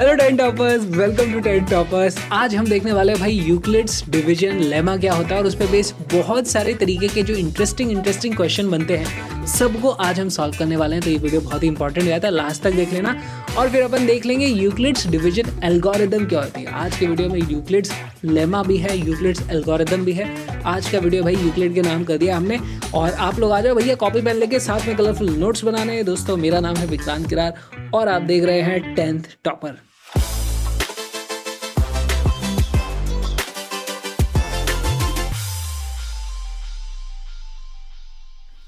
Hello ten toppers, welcome to ten toppers. आज हम देखने वाले हैं भाई यूक्लिड्स डिवीजन लेमा क्या होता है और उस पर बेस बहुत सारे तरीके के जो इंटरेस्टिंग क्वेश्चन बनते हैं सबको आज हम सॉल्व करने वाले हैं। तो ये वीडियो बहुत ही इंपॉर्टेंट रहता है, लास्ट तक देख लेना। और फिर अपन देख लेंगे यूक्लिड्स डिवीजन एल्गोरिदम क्या होती है। आज के वीडियो में यूक्लिड्स लेमा भी है, यूक्लिड्स एल्गोरिदम भी है। आज का वीडियो भाई यूक्लिड के नाम कर दिया हमने। और आप लोग आ जाओ भैया कॉपी पेन लेके, साथ में कलरफुल नोट्स बनाने हैं। दोस्तों मेरा नाम है विक्रांत किरार और आप देख रहे हैं 10th टॉपर।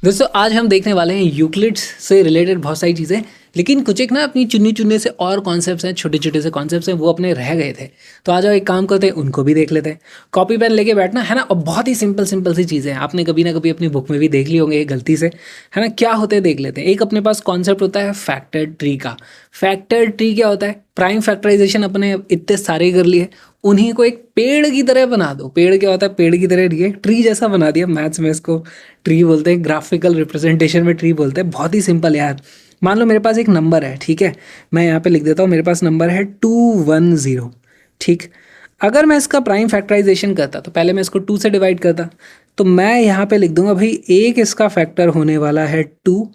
दोस्तों आज हम देखने वाले हैं यूक्लिड्स से रिलेटेड बहुत सारी चीज़ें, लेकिन कुछ एक ना अपनी चुन्नी चुनने से और कॉन्सेप्ट्स हैं, छोटे छोटे से कॉन्सेप्ट्स हैं, वो अपने रह गए थे। तो आ जाओ एक काम करते हैं, उनको भी देख लेते हैं। कॉपी पेन लेके बैठना है ना। और बहुत ही सिंपल सी चीज़ें हैं, आपने कभी ना कभी अपनी बुक में भी देख ली होंगे गलती से, है ना। क्या होते हैं देख लेते हैं। एक अपने पास कॉन्सेप्ट होता है फैक्टर ट्री का। फैक्टर ट्री क्या होता है? प्राइम फैक्टराइजेशन अपने इतने सारे कर लिए, उन्हीं को एक पेड़ की तरह बना दो। पेड़ क्या होता है? पेड़ की तरह नहीं, ट्री जैसा बना दिया। मैथ्स में इसको ट्री बोलते हैं, ग्राफिकल रिप्रेजेंटेशन में ट्री बोलते हैं। बहुत ही सिंपल यार। मान लो मेरे पास एक नंबर है, ठीक है, मैं यहाँ पे लिख देता हूँ। मेरे पास नंबर है 210, ठीक। अगर मैं इसका प्राइम फैक्टराइजेशन करता तो पहले मैं इसको 2 से डिवाइड करता, तो मैं यहाँ पे लिख दूंगा भाई एक इसका फैक्टर होने वाला है 2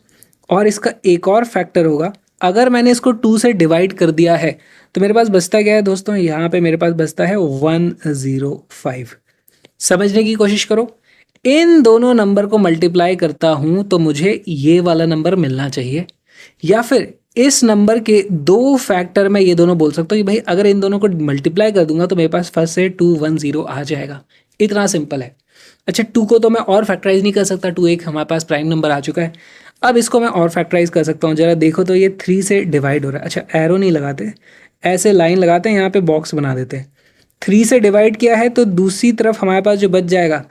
और इसका एक और फैक्टर होगा। अगर मैंने इसको 2 से डिवाइड कर दिया है तो मेरे पास बचता क्या है दोस्तों? यहाँ पे मेरे पास बचता है 105। समझने की कोशिश करो। इन दोनों नंबर को मल्टीप्लाई करता हूं तो मुझे ये वाला नंबर मिलना चाहिए, या फिर इस नंबर के दो फैक्टर में ये दोनों बोल सकता हूँ कि भाई अगर इन दोनों को मल्टीप्लाई कर दूंगा तो मेरे पास फर्स्ट से 210 आ जाएगा। इतना सिंपल है। अच्छा, 2 को तो मैं और फैक्टराइज नहीं कर सकता, 2 एक हमारे पास प्राइम नंबर आ चुका है। अब इसको मैं और फैक्टराइज कर सकता हूँ। जरा देखो तो ये 3 से डिवाइड हो रहा है। अच्छा, एरो नहीं लगाते, ऐसे लाइन लगाते हैं, यहाँ पे बॉक्स बना देते हैं। 3 से डिवाइड किया है तो दूसरी तरफ हमारे पास जो बच जाएगा,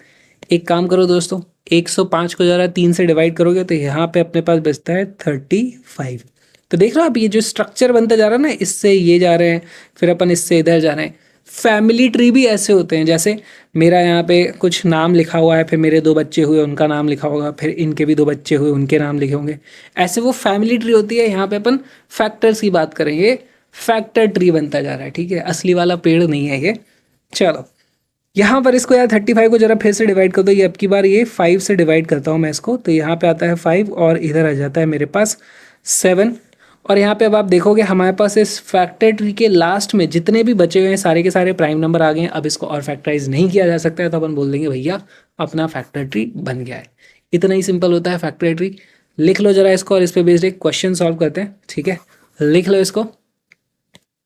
एक काम करो दोस्तों, 105 को जरा 3 से डिवाइड करोगे तो यहाँ पे अपने पास बचता है 35। तो देख रहे हो आप, ये जो स्ट्रक्चर बनता जा रहा है ना, इससे ये जा रहे हैं, फिर अपन इससे इधर जा रहे हैं। फैमिली ट्री भी ऐसे होते हैं, जैसे मेरा यहाँ पे कुछ नाम लिखा हुआ है, फिर मेरे 2 बच्चे हुए उनका नाम लिखा होगा, फिर इनके भी 2 बच्चे हुए उनके नाम लिखे होंगे। ऐसे वो फैमिली ट्री होती है। यहाँ पे अपन फैक्टर्स की बात करेंगे, फैक्टर ट्री बनता जा रहा है, ठीक है। असली वाला पेड़ नहीं है ये। चलो यहाँ पर इसको यार 35 को जरा फिर से डिवाइड कर दो। ये अब की बार ये 5 से डिवाइड करता हूँ मैं इसको, तो यहाँ पे आता है 5 और इधर आ जाता है मेरे पास 7। और यहाँ पे अब आप देखोगे हमारे पास इस फैक्टर ट्री के लास्ट में जितने भी बचे हुए हैं सारे के सारे प्राइम नंबर आ गए हैं। अब इसको और फैक्टराइज नहीं किया जा सकता है, तो अपन बोल देंगे भैया अपना फैक्टर ट्री बन गया है। इतना ही सिंपल होता है फैक्टर ट्री। लिख लो जरा इसको और इस पर बेस्ड एक क्वेश्चन सॉल्व करते हैं, ठीक है। लिख लो इसको।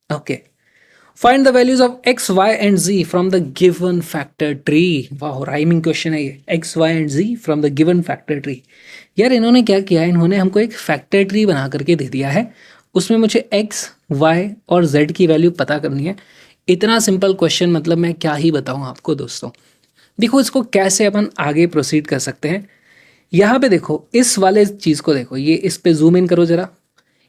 Okay, find the values of x, y and z from the given factor tree. वाह, राइमिंग क्वेश्चन है ये। x, y and z from the given factor tree. यार इन्होंने क्या किया, इन्होंने हमको एक फैक्टर ट्री बना करके दे दिया है। उसमें मुझे x, y और z की वैल्यू पता करनी है। इतना सिंपल क्वेश्चन, मतलब मैं क्या ही बताऊँ आपको दोस्तों। देखो इसको कैसे अपन आगे प्रोसीड कर सकते हैं। यहाँ पे देखो, इस वाले चीज़ को देखो, ये इस पे जूम इन करो जरा।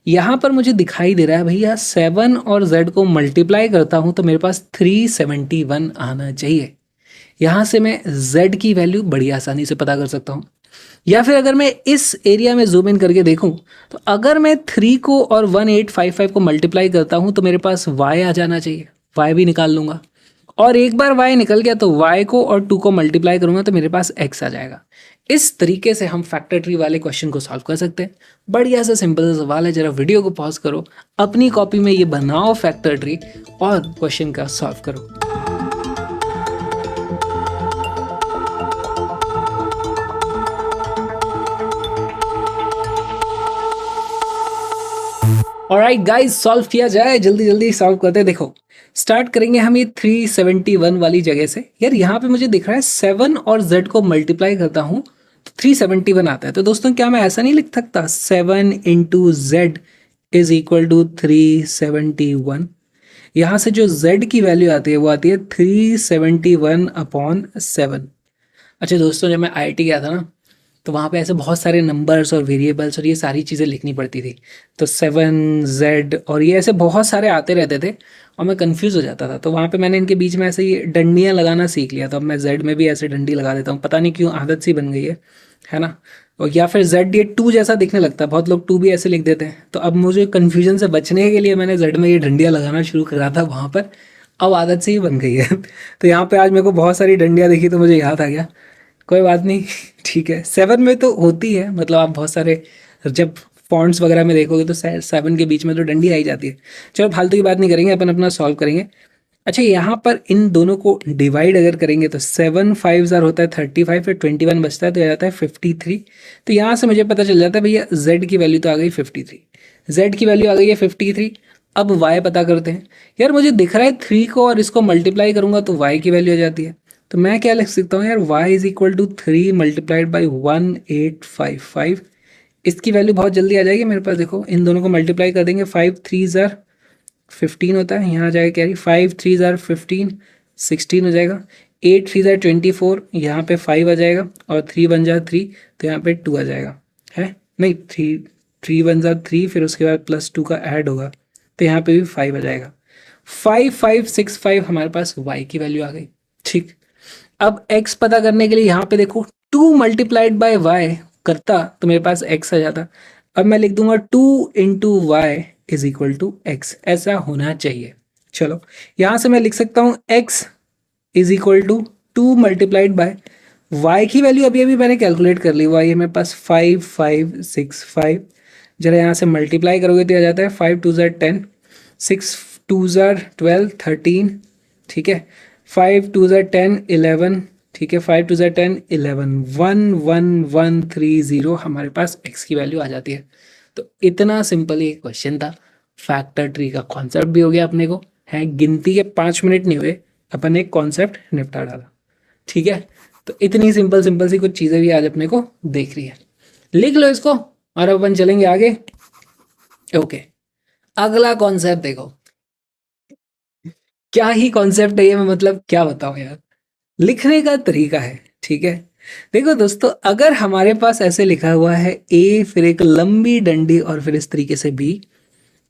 यहाँ पर मुझे दिखाई दे रहा है भैया 7 और z को मल्टीप्लाई करता हूँ तो मेरे पास 371 आना चाहिए। यहाँ से मैं z की वैल्यू बड़ी आसानी से पता कर सकता हूँ। या फिर अगर मैं इस एरिया में जूम इन करके देखूँ तो अगर मैं 3 को और 1855 को मल्टीप्लाई करता हूँ तो मेरे पास y आ जाना चाहिए। y भी निकाल लूँगा, और एक बार y निकल गया तो y को और 2 को मल्टीप्लाई करूँगा तो मेरे पास x आ जाएगा। इस तरीके से हम फैक्टर ट्री वाले क्वेश्चन को सॉल्व कर सकते हैं। बढ़िया सा सिंपल सा सवाल है। जरा वीडियो को पॉज करो, अपनी कॉपी में ये बनाओ फैक्टर ट्री और क्वेश्चन का सॉल्व करो। ऑलराइट गाइस, सॉल्व किया जाए, जल्दी जल्दी सॉल्व करते हैं। देखो स्टार्ट करेंगे हम ये 371 वाली जगह से। यार यहाँ पे मुझे दिख रहा है 7 और z को मल्टीप्लाई करता हूँ तो 371 आता है। तो दोस्तों क्या मैं ऐसा नहीं लिख सकता 7 into z is equal to 371? यहाँ से जो z की वैल्यू आती है वो आती है 371/7। अच्छा दोस्तों, जब मैं IIT गया था ना तो वहाँ पे ऐसे बहुत सारे नंबर्स और वेरिएबल्स और ये सारी चीज़ें लिखनी पड़ती थी। तो 7z और ये ऐसे बहुत सारे आते रहते थे और मैं कंफ्यूज हो जाता था। तो वहाँ पे मैंने इनके बीच में ऐसे ही डंडियाँ लगाना सीख लिया। तो अब मैं z में भी ऐसे डंडी लगा देता हूँ, पता नहीं क्यों आदत सी बन गई है है ना। और या फिर जेड ये टू जैसा दिखने लगता है, बहुत लोग टू भी ऐसे लिख देते हैं। तो अब मुझे कन्फ्यूजन से बचने के लिए मैंने जेड में ये डंडियाँ लगाना शुरू करा था वहाँ पर, अब आदत से ही बन गई है। तो यहाँ पे आज मेरे को बहुत सारी डंडियाँ दिखी तो मुझे याद आ गया, कोई बात नहीं, ठीक है। 7 में तो होती है, मतलब आप बहुत सारे जब फॉन्ट्स वगैरह में देखोगे तो 7 के बीच में तो डंडी आई जाती है। चलो फालतू की बात नहीं करेंगे, अपन अपना सॉल्व करेंगे। अच्छा, यहाँ पर इन दोनों को डिवाइड अगर करेंगे तो 7 5 ज़ार होता है 35, फिर 21 बचता है तो आ जाता है 53। तो यहाँ से मुझे पता चल जाता है भैया z की वैल्यू तो आ गई 53, z की वैल्यू आ गई है 53। अब y पता करते हैं। यार मुझे दिख रहा है 3 को और इसको मल्टीप्लाई करूंगा तो y की वैल्यू आ जाती है। तो मैं क्या लिख सकता हूँ यार, y is equal to 3 multiplied by 1855। इसकी वैल्यू बहुत जल्दी आ जाएगी मेरे पास। देखो इन दोनों को मल्टीप्लाई कर देंगे, 5 3 ज़ार 15 होता है, यहाँ आ जाएगा कैरी, 5 3 ज़ार 15 16 हो जाएगा, 8 3 ज़ार 24, यहाँ पे 5 आ जाएगा और 3 1 ज़ार 3, तो यहाँ पे 2 आ जाएगा, है नहीं 3 1 ज़ार 3, फिर उसके बाद प्लस 2 का ऐड होगा तो यहाँ पे भी 5 आ जाएगा। 5 5 6 5 हमारे पास y की वैल्यू आ गई। ठीक, अब x पता करने के लिए यहाँ पे देखो 2 मल्टीप्लाइड बाय y करता तो मेरे पास x आ जाता। अब मैं लिख दूंगा 2 into y is equal to x, ऐसा होना चाहिए। चलो यहां से मैं लिख सकता हूं x is equal to 2 multiplied by y की वैल्यू अभी अभी मैंने कैलकुलेट कर ली, y है मेरे पास 5 5 6 5। जरा यहाँ से मल्टीप्लाई करोगे तो आ जाता है 5 2 ज़ार 10, 6 2 ज़ार 12 13, ठीक है, 5 2 ज़ार 10 11, ठीक है, 5 2 ज़ार 10 11, 1 1 1 3 0 हमारे पास x की वैल्यू आ जाती है। तो इतना सिंपल ये क्वेश्चन था। फैक्टर ट्री का कॉन्सेप्ट भी हो गया अपने को, है गिनती के 5 मिनट नहीं हुए अपन एक कॉन्सेप्ट निपटा डाला। ठीक है, तो इतनी सिंपल सिंपल सी कुछ चीज़ें भी आज अपने को देख रही है। लिख लो इसको और अपन चलेंगे आगे। ओके, अगला कॉन्सेप्ट देखो, क्या ही कॉन्सेप्ट है ये, मैं मतलब क्या बताऊं यार, लिखने का तरीका है। ठीक है, देखो दोस्तों, अगर हमारे पास ऐसे लिखा हुआ है ए, फिर एक लंबी डंडी और फिर इस तरीके से बी,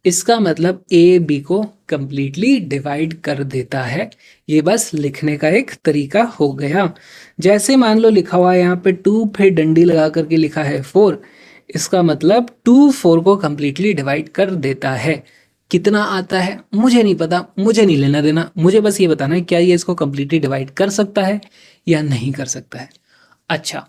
इसका मतलब ए बी को कंप्लीटली डिवाइड कर देता है। ये बस लिखने का एक तरीका हो गया। जैसे मान लो लिखा हुआ है यहाँ पे 2, फिर डंडी लगा करके लिखा है 4, इसका मतलब 2 4 को कंप्लीटली डिवाइड कर देता है। कितना आता है मुझे नहीं पता, मुझे नहीं लेना देना, मुझे बस ये बताना है क्या ये इसको कंप्लीटली डिवाइड कर सकता है या नहीं कर सकता है। अच्छा,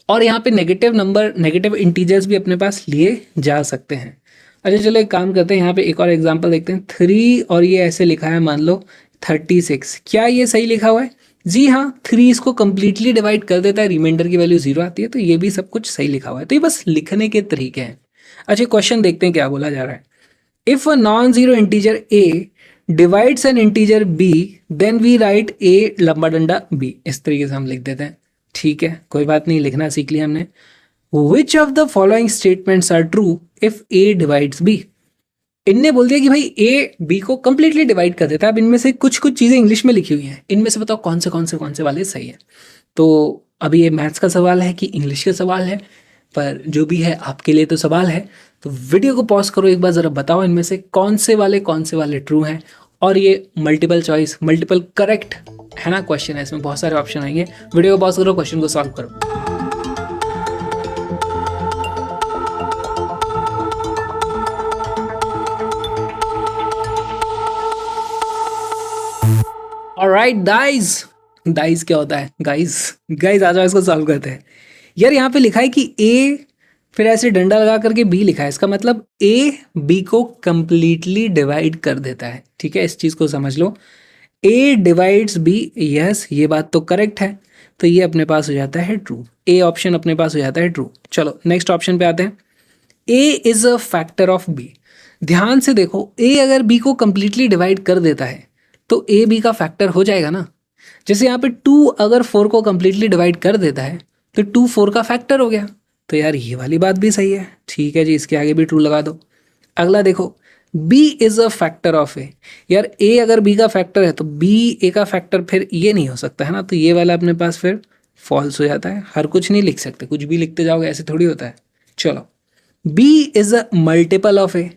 और यहाँ पे नेगेटिव नंबर, नेगेटिव इंटीजर्स भी अपने पास लिए जा सकते हैं। अच्छा चलो एक काम करते हैं, यहाँ पे एक और एग्जांपल देखते हैं। 3 और ये ऐसे लिखा है मान लो 36, क्या ये सही लिखा हुआ है? जी हाँ, 3 इसको कंप्लीटली डिवाइड कर देता है, रिमाइंडर की वैल्यू 0 आती है, तो ये भी सब कुछ सही लिखा हुआ है। तो ये बस लिखने के तरीके हैं। अच्छा क्वेश्चन देखते हैं क्या बोला जा रहा है। If a non zero integer A divides an integer B then we write A लंबा डंडा बी, इस तरीके से हम लिख देते हैं। ठीक है, कोई बात नहीं, लिखना सीख लिया हमने। Which of the following statements are true if A divides B? इनने बोल दिया कि भाई ए बी को कंप्लीटली डिवाइड कर देता है। अब इनमें से कुछ कुछ चीज़ें इंग्लिश में लिखी हुई हैं, इनमें से बताओ कौन से वाले सही है। तो अभी ये मैथ्स का सवाल है कि इंग्लिश का सवाल है, पर जो भी है आपके लिए तो सवाल है। तो वीडियो को पॉज करो, एक बार ज़रा बताओ इनमें से कौन से वाले ट्रू हैं। और ये मल्टीपल चॉइस, मल्टीपल करेक्ट है ना क्वेश्चन है, इसमें बहुत सारे ऑप्शन आएंगे। वीडियो को पॉज करो, क्वेश्चन को सॉल्व करो। ऑलराइट गाइस क्या होता है गाइस आ जाओ इसको सॉल्व करते हैं। यार यहाँ पे लिखा है कि ए, फिर ऐसे डंडा लगा करके बी लिखा है, इसका मतलब ए बी को कंप्लीटली डिवाइड कर देता है। ठीक है, इस चीज को समझ लो, ए डिवाइड्स बी, यस ये बात तो करेक्ट है, तो ये अपने पास हो जाता है ट्रू, ए ऑप्शन अपने पास हो जाता है ट्रू। चलो नेक्स्ट ऑप्शन पे आते हैं। A is a factor of B, ध्यान से देखो, ए अगर बी को कंप्लीटली डिवाइड कर देता है तो ए बी का फैक्टर हो जाएगा ना। जैसे यहाँ पे 2 अगर 4 को कंप्लीटली डिवाइड कर देता है तो 2 4 का फैक्टर हो गया। तो यार ये वाली बात भी सही है। ठीक है जी, इसके आगे भी ट्रू लगा दो। अगला देखो, B is a factor of A, यार ए अगर बी का फैक्टर है तो बी ए का फैक्टर फिर ये नहीं हो सकता है ना, तो ये वाला अपने पास फिर फॉल्स हो जाता है। हर कुछ नहीं लिख सकते, कुछ भी लिखते जाओगे ऐसे थोड़ी होता है। चलो, B is a multiple of A,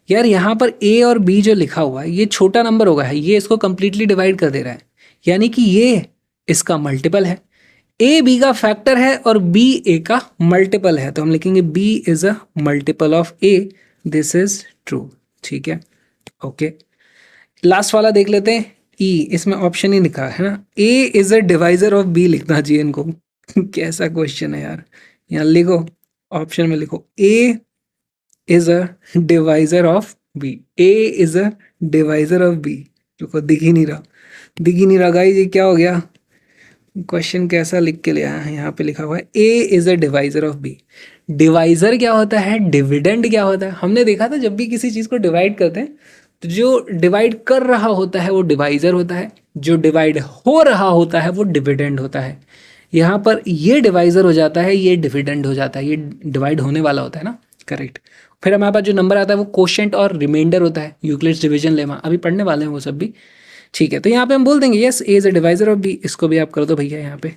यार यहाँ पर ए और बी जो लिखा हुआ है ये छोटा नंबर होगा है, ये इसको कंप्लीटली डिवाइड कर दे रहा है, यानी कि ये इसका मल्टीपल है। ए बी का फैक्टर है और बी ए का मल्टीपल है, तो हम लिखेंगे b is a multiple of a, this is true. ठीक है, ओके। लास्ट वाला देख लेते हैं, ई, इसमें ऑप्शन ही लिखा है ना, A is a divisor of B लिखना चाहिए इनको। कैसा क्वेश्चन है यार, यहाँ लिखो, ऑप्शन में लिखो A is a divisor of B, A is a divisor of B. देखो दिख ही नहीं रहा, दिख ही नहीं रहा गाइस, ये क्या हो गया, क्वेश्चन कैसा लिख के ले आया है, यहाँ पे लिखा हुआ है A is a divisor of B. Divisor क्या होता है, डिविडेंड क्या होता है, हमने देखा था जब भी किसी चीज को डिवाइड करते हैं तो जो डिवाइड कर रहा होता है वो डिवाइजर होता है, जो डिवाइड हो रहा होता है वो डिविडेंड होता है। यहाँ पर ये डिवाइजर हो जाता है, ये डिविडेंड हो जाता है, ये डिवाइड होने वाला होता है ना, करेक्ट। फिर हमारे पास जो नंबर आता है वो कोशेंट और रिमाइंडर होता है, यूक्लिड्स डिवीजन लेमा, अभी पढ़ने वाले हैं वो सब भी। ठीक है, तो यहाँ पे हम बोल देंगे yes a is a divisor of b, इसको भी आप कर दो भैया, यहाँ पे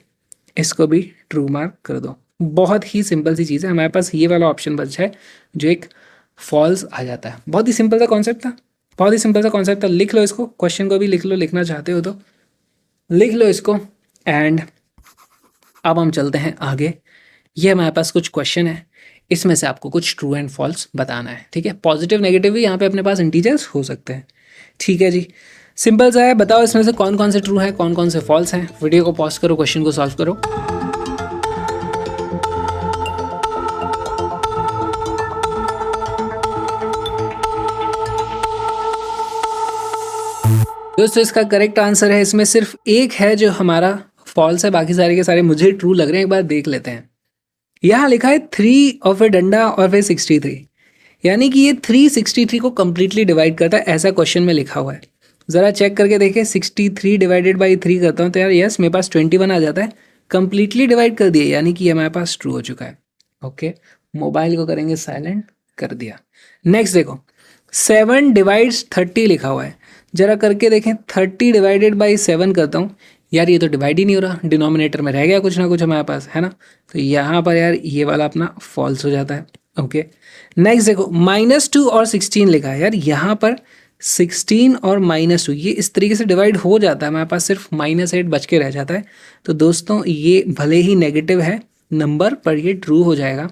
इसको भी ट्रू मार्क कर दो। बहुत ही सिंपल सी चीज़ है, हमारे पास ये वाला ऑप्शन बचा है जो एक फॉल्स आ जाता है। बहुत ही सिंपल सा कॉन्सेप्ट था, बहुत ही सिंपल सा कॉन्सेप्ट था। लिख लो इसको, क्वेश्चन को भी लिख लो, लिखना चाहते हो तो लिख लो इसको। एंड अब हम चलते हैं आगे। ये हमारे पास कुछ क्वेश्चन है, इसमें से आपको कुछ ट्रू एंड फॉल्स बताना है। ठीक है, पॉजिटिव नेगेटिव भी यहाँ पे अपने पास इंटीजर्स हो सकते हैं। ठीक है जी, सिंपल सा है, बताओ इसमें से कौन कौन से ट्रू है, कौन कौन से फॉल्स हैं। वीडियो को पॉज करो, क्वेश्चन को सॉल्व करो। दोस्तों इसका करेक्ट आंसर है, इसमें सिर्फ एक है जो हमारा फॉल्स है, बाकी सारे के सारे मुझे ट्रू लग रहे हैं। एक बार देख लेते हैं, यहाँ लिखा है 3 और फिर डंडा और फिर 63, यानी कि ये 363 को कंप्लीटली डिवाइड करता है, ऐसा क्वेश्चन में लिखा हुआ है। ज़रा चेक करके देखें, 63 डिवाइडेड बाई 3 करता हूँ तो यार यस मेरे पास 21 आ जाता है, कंप्लीटली डिवाइड कर दिया, यानी कि ये हमारे पास ट्रू हो चुका है। ओके, मोबाइल को करेंगे साइलेंट, कर दिया। नेक्स्ट देखो, 7 डिवाइड्स 30 लिखा हुआ है, जरा करके देखें, 30 डिवाइडेड बाई 7 करता हूँ, यार ये तो डिवाइड ही नहीं हो रहा, डिनोमिनेटर में रह गया कुछ ना कुछ हमारे पास, है ना। तो यहाँ पर यार ये वाला अपना फॉल्स हो जाता है। ओके, नेक्स्ट देखो, -2 और 16 लिखा है, यार यहाँ पर 16 और -2 ये इस तरीके से डिवाइड हो जाता है, हमारे पास सिर्फ -8 बच के रह जाता है। तो दोस्तों ये भले ही नेगेटिव है नंबर, पर ये ट्रू हो जाएगा।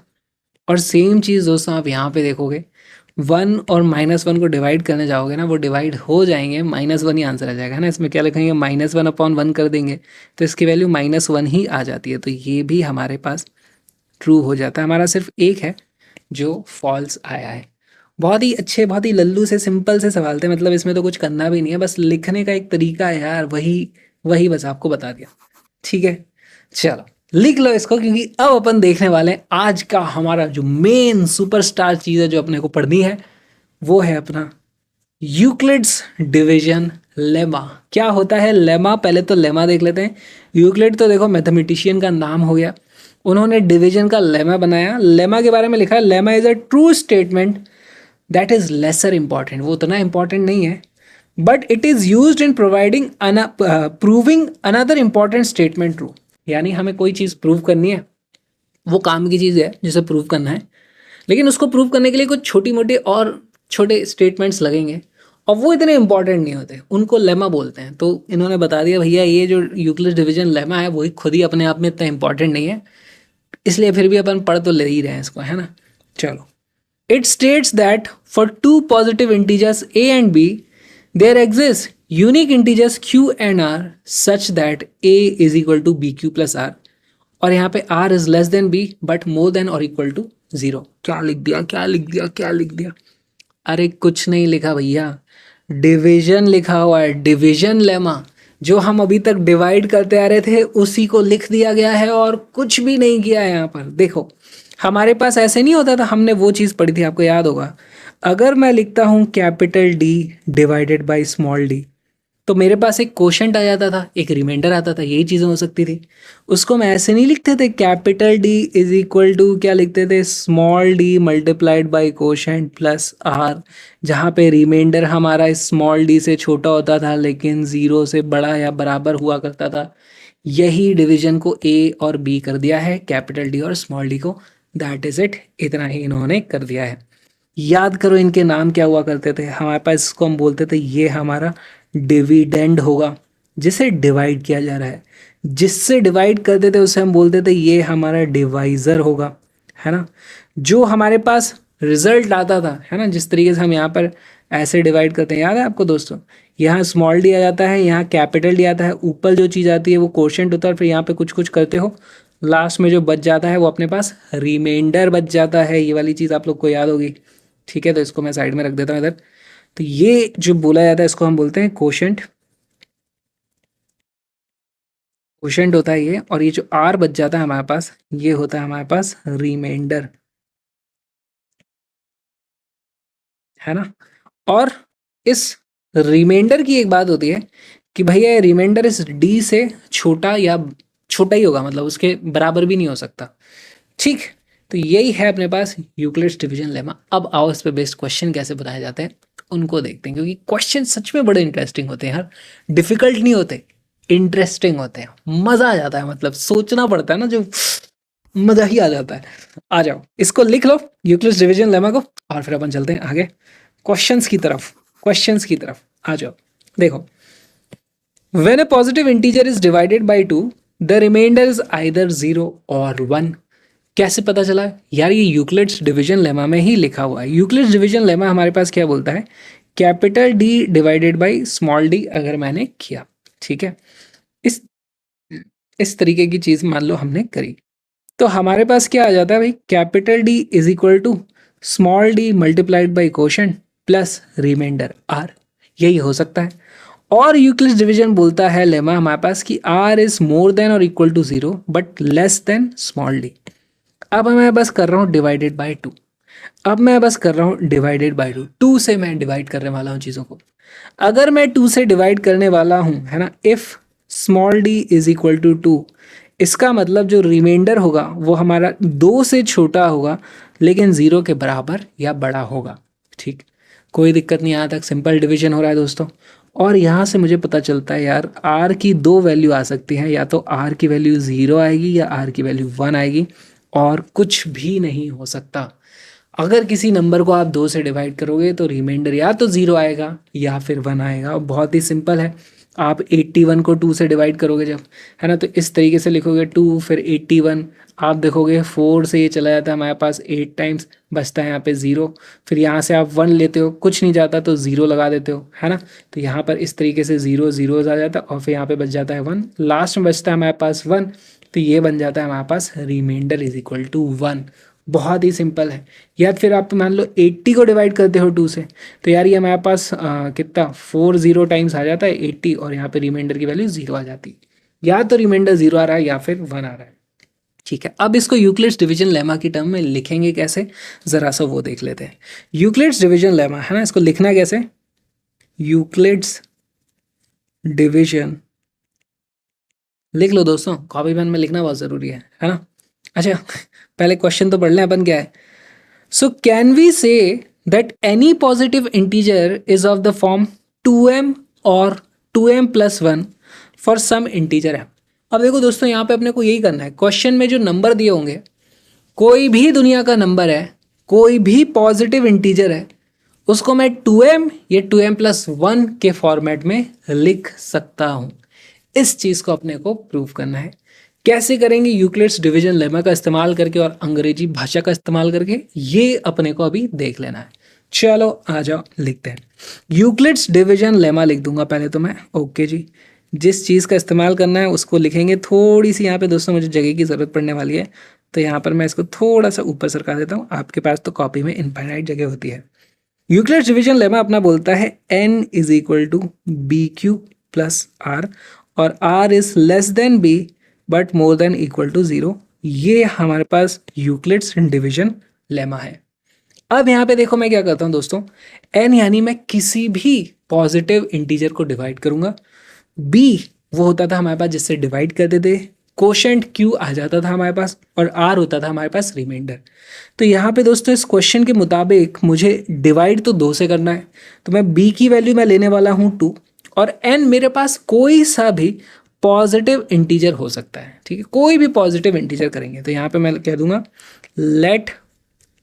और सेम चीज़ दोस्तों आप यहाँ पे देखोगे, 1 और -1 को डिवाइड करने जाओगे ना, वो डिवाइड हो जाएंगे, -1 ही आंसर आ जाएगा, है ना। इसमें क्या लिखेंगे, -1/1 कर देंगे तो इसकी वैल्यू -1 ही आ जाती है। तो ये भी हमारे पास ट्रू हो जाता है। हमारा सिर्फ एक है जो फॉल्स आया है। बहुत ही अच्छे, बहुत ही लल्लू से सिंपल से सवाल थे, मतलब इसमें तो कुछ करना भी नहीं है, बस लिखने का एक तरीका है यार, वही वही बस आपको बता दिया। ठीक है, चलो लिख लो इसको, क्योंकि अब अपन देखने वाले हैं आज का हमारा जो मेन सुपरस्टार चीज़ है जो अपने को पढ़नी है, वो है अपना यूक्लिड्स डिवीजन लेमा। क्या होता है लेमा, पहले तो लेमा देख लेते हैं। यूक्लिड तो देखो मैथमेटिशियन का नाम हो गया, उन्होंने डिवीजन का लेमा बनाया। लेमा के बारे में लिखा है, lemma is a true statement that is lesser important, वो उतना इंपॉर्टेंट नहीं है, but it is used in providing proving another important statement true. यानी हमें कोई चीज़ प्रूव करनी है, वो काम की चीज़ है जिसे प्रूव करना है, लेकिन उसको प्रूव करने के लिए कुछ छोटी मोटी और छोटे स्टेटमेंट्स लगेंगे और वो इतने इंपॉर्टेंट नहीं होते, उनको लेमा बोलते हैं। तो इन्होंने बता दिया भैया ये जो यूक्लिड डिवीजन लेमा है वही खुद ही अपने आप में इतना इंपॉर्टेंट नहीं है, इसलिए फिर भी अपन पढ़ तो ले ही रहे हैं इसको, है ना। चलो, it states that for 2 positive integers a and b there exist unique integers q and r such that a is equal to b q plus r, और यहाँ पे r is less than b but more than और equal to 0। क्या लिख दिया, क्या लिख दिया, क्या लिख दिया, अरे कुछ नहीं लिखा भैया, डिवीजन लिखा हुआ है, डिवीजन लेमा। जो हम अभी तक डिवाइड करते आ रहे थे उसी को लिख दिया गया है और कुछ भी नहीं किया है। यहाँ पर देखो, हमारे पास ऐसे नहीं होता था, हमने वो चीज़ पढ़ी थी, आपको याद होगा, अगर मैं लिखता हूँ capital D divided by small d, तो मेरे पास एक कोशेंट आ जाता था, एक रिमाइंडर आता था, यही चीज़ें हो सकती थी। उसको मैं ऐसे नहीं लिखते थे, capital D is equal to क्या लिखते थे, small d multiplied by quotient plus r, जहाँ पे रिमाइंडर हमारा स्मॉल d से छोटा होता था लेकिन 0 से बड़ा या बराबर हुआ करता था। यही डिवीजन को a और b कर दिया है, कैपिटल D और स्मॉल d को, दैट इज इट, इतना ही इन्होंने कर दिया है। याद करो इनके नाम क्या हुआ करते थे, हमारे पास इसको हम बोलते थे ये हमारा डिविडेंड होगा, जिसे डिवाइड किया जा रहा है, जिससे डिवाइड करते थे उसे हम बोलते थे ये हमारा डिवाइज़र होगा, है ना। जो हमारे पास रिजल्ट आता था, है ना, जिस तरीके से हम यहाँ पर ऐसे डिवाइड करते हैं, याद है आपको दोस्तों, यहाँ स्मॉल डी आ जाता है, यहाँ कैपिटल डी आता है, ऊपर जो चीज़ आती है वो कोशेंट होता है, फिर यहाँ पे कुछ कुछ करते हो, लास्ट में जो बच जाता है वो अपने पास रिमाइंडर बच जाता है। ये वाली चीज़ आप लोग को याद होगी, ठीक है। तो इसको मैं साइड में रख देता हूँ इधर। तो ये जो बोला जाता है इसको हम बोलते हैं कोशेंट। कोशेंट होता है ये, और ये जो आर बच जाता है हमारे पास, ये होता है हमारे पास रिमाइंडर, है ना। और इस रिमाइंडर की एक बात होती है कि भैया ये रिमाइंडर इस डी से छोटा या छोटा ही होगा, मतलब उसके बराबर भी नहीं हो सकता, ठीक। तो यही है अपने पास यूक्लिड्स डिवीजन लेमा। अब आओ इस पे बेस्ड क्वेश्चन कैसे बनाए जाते हैं उनको देखते हैं, क्योंकि क्वेश्चन सच में बड़े इंटरेस्टिंग होते हैं यार, डिफिकल्ट नहीं होते, इंटरेस्टिंग होते हैं, मज़ा आ जाता है, मतलब सोचना पड़ता है ना, जो मज़ा ही आ जाता है। आ जाओ इसको लिख लो यूक्लिड्स डिवीजन लेमा को, और फिर अपन चलते हैं आगे क्वेश्चंस की तरफ। क्वेश्चंस की तरफ आ जाओ। देखो, when a positive integer is divided by 2 the remainder is either 0 और 1। कैसे पता चला यार, ये यूक्लिड्स डिवीजन लेमा में ही लिखा हुआ है। यूक्लिड्स डिवीजन लेमा हमारे पास क्या बोलता है, capital D divided by small D अगर मैंने किया, ठीक है, इस इस तरीके की चीज़ मान लो हमने करी, तो हमारे पास क्या आ जाता है भाई, capital d is equal to small d multiplied by quotient plus remainder r, यही हो सकता है। और यूक्लिड्स डिवीजन बोलता है लेमा हमारे पास कि आर इज मोर देन और equal to 0 but less than small d. अब मैं बस कर रहा हूँ डिवाइडेड बाई 2, अब मैं बस कर रहा हूँ डिवाइडेड बाई 2, 2 से मैं डिवाइड करने वाला हूँ चीज़ों को। अगर मैं 2 से डिवाइड करने वाला हूँ, है ना, if small d is equal to 2, इसका मतलब जो रिमाइंडर होगा वो हमारा 2 से छोटा होगा लेकिन 0 के बराबर या बड़ा होगा, ठीक। कोई दिक्कत नहीं, यहाँ तक सिंपल डिवीजन हो रहा है दोस्तों। और यहाँ से मुझे पता चलता है यार, आर की दो वैल्यू आ सकती हैं, या तो आर की वैल्यू 0 आएगी या आर की वैल्यू 1 आएगी, और कुछ भी नहीं हो सकता। अगर किसी नंबर को आप 2 से डिवाइड करोगे तो रिमाइंडर या तो 0 आएगा या फिर 1 आएगा। और बहुत ही सिंपल है, आप 81 को 2 से डिवाइड करोगे जब, है ना, तो इस तरीके से लिखोगे 2 फिर 81, आप देखोगे 4 से ये चला जाता है हमारे पास 8 टाइम्स, बचता है यहाँ पे 0, फिर यहाँ से आप 1 लेते हो, कुछ नहीं जाता तो 0 लगा देते हो, है ना। तो यहाँ पर इस तरीके से 0 0 आ जाता है, और फिर यहाँ पे बच जाता है 1, लास्ट में बचता है हमारे पास 1, तो ये बन जाता है हमारे पास रिमाइंडर इज इक्वल टू 1। बहुत ही सिंपल है। या फिर आप मान लो 80 को डिवाइड करते हो 2 से, तो यार ये हमारे पास कितना 40 टाइम्स आ जाता है 80, और यहाँ पे रिमाइंडर की वैल्यू 0 आ जाती है। या तो रिमाइंडर 0 आ रहा है या फिर 1 आ रहा है, ठीक है। अब इसको यूक्लिड्स डिवीजन लेमा की टर्म में लिखेंगे कैसे, ज़रा सा वो देख लेते हैं। यूक्लिड्स डिवीजन लेमा, है ना, इसको लिखना कैसे, यूक्लिड्स डिवीजन, लिख लो दोस्तों, कॉपी पेन में लिखना बहुत ज़रूरी है ना। अच्छा, पहले क्वेश्चन तो पढ़ लें अपन, क्या है। So can we say that any positive integer is of the form 2m or 2m plus 1 for some integer m? अब देखो दोस्तों, यहाँ पे अपने को यही करना है, क्वेश्चन में जो नंबर दिए होंगे, कोई भी दुनिया का नंबर है, कोई भी पॉजिटिव इंटीजर है, उसको मैं 2m या 2m प्लस 1 के फॉर्मेट में लिख सकता हूँ। इस चीज़ को अपने को प्रूव करना है। कैसे करेंगे, यूक्लिड्स डिवीजन लेमा का इस्तेमाल करके और अंग्रेजी भाषा का इस्तेमाल करके, ये अपने को अभी देख लेना है। चलो आ जाओ लिखते हैं, यूक्लिड्स डिवीजन लेमा लिख दूंगा पहले तो मैं, ओके जी। जिस चीज़ का इस्तेमाल करना है उसको लिखेंगे। थोड़ी सी यहाँ पे दोस्तों मुझे जगह की ज़रूरत पड़ने वाली है, तो यहाँ पर मैं इसको थोड़ा सा ऊपर सरका देता हूँ, आपके पास तो कॉपी में इनफाइनाइट जगह होती है। यूक्लिड्स डिवीजन लेमा अपना बोलता है n is equal to b q plus r, और r is less than b but more than equal to 0। ये हमारे पास यूक्लिड्स डिवीजन लेमा है। अब यहाँ पे देखो मैं क्या करता हूँ दोस्तों, n यानी मैं किसी भी पॉजिटिव इंटीजर को डिवाइड करूंगा, b वो होता था हमारे पास जिससे डिवाइड करते थे, कोशेंट q आ जाता था हमारे पास, और r होता था हमारे पास रिमाइंडर। तो यहाँ पे दोस्तों इस क्वेश्चन के मुताबिक मुझे डिवाइड तो 2 से करना है, तो मैं b की वैल्यू मैं लेने वाला हूँ 2, और n मेरे पास कोई सा भी पॉजिटिव इंटीजर हो सकता है, ठीक है, कोई भी पॉजिटिव इंटीजर करेंगे। तो यहाँ पे मैं कह दूंगा let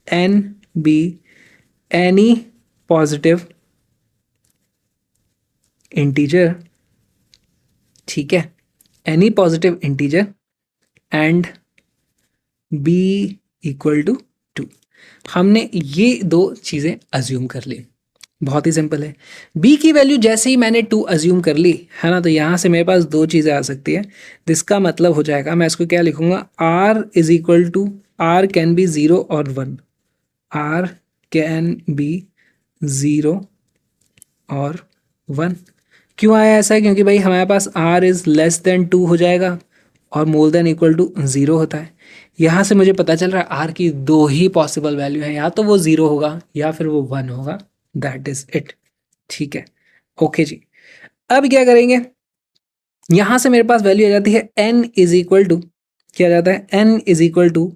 n be any positive integer ठीक है, any positive integer and b equal to 2। हमने ये दो चीज़ें अज्यूम कर ली, बहुत ही सिंपल है। b की वैल्यू जैसे ही मैंने 2 अज्यूम कर ली है ना, तो यहाँ से मेरे पास दो चीज़ें आ सकती है, जिसका मतलब हो जाएगा, मैं इसको क्या लिखूंगा, r is equal to, r can be 0 और 1, r कैन बी 0 और 1। क्यों आया ऐसा? क्योंकि भाई हमारे पास r इज़ लेस देन 2 हो जाएगा और मोर देन इक्वल टू 0 होता है। यहाँ से मुझे पता चल रहा है r की दो ही पॉसिबल वैल्यू है, या तो वो 0 होगा या फिर वो 1 होगा, दैट इज इट। ठीक है, ओके जी। अब क्या करेंगे, यहाँ से मेरे पास वैल्यू आ जाती है n इज इक्वल टू, क्या जाता है, n is equal to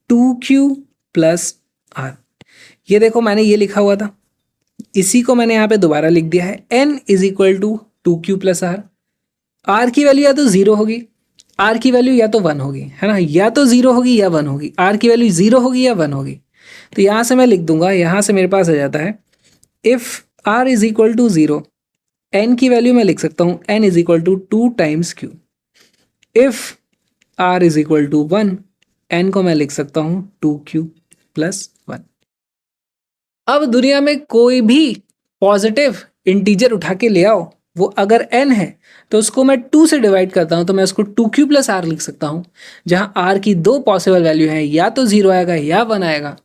2q plus r। ये देखो मैंने ये लिखा हुआ था, इसी को मैंने यहाँ पे दोबारा लिख दिया है, n is equal to 2q plus r। r की वैल्यू या तो 0 होगी, r की वैल्यू या तो 1 होगी, है ना, या तो 0 होगी या 1 होगी, r की वैल्यू 0 होगी या 1 होगी। तो यहाँ से मैं लिख दूंगा, यहाँ से मेरे पास आ जाता है, if r is equal to 0, n की वैल्यू मैं लिख सकता हूँ n is equal to 2 times q। If r is equal to 1, n को मैं लिख सकता हूँ 2q प्लस 1। अब दुनिया में कोई भी पॉजिटिव इंटीजर उठा के ले आओ, वो अगर n है तो उसको मैं 2 से डिवाइड करता हूँ, तो मैं उसको 2q प्लस r लिख सकता हूँ, जहाँ r की दो पॉसिबल वैल्यू है, या तो 0 आएगा या 1 आएगा।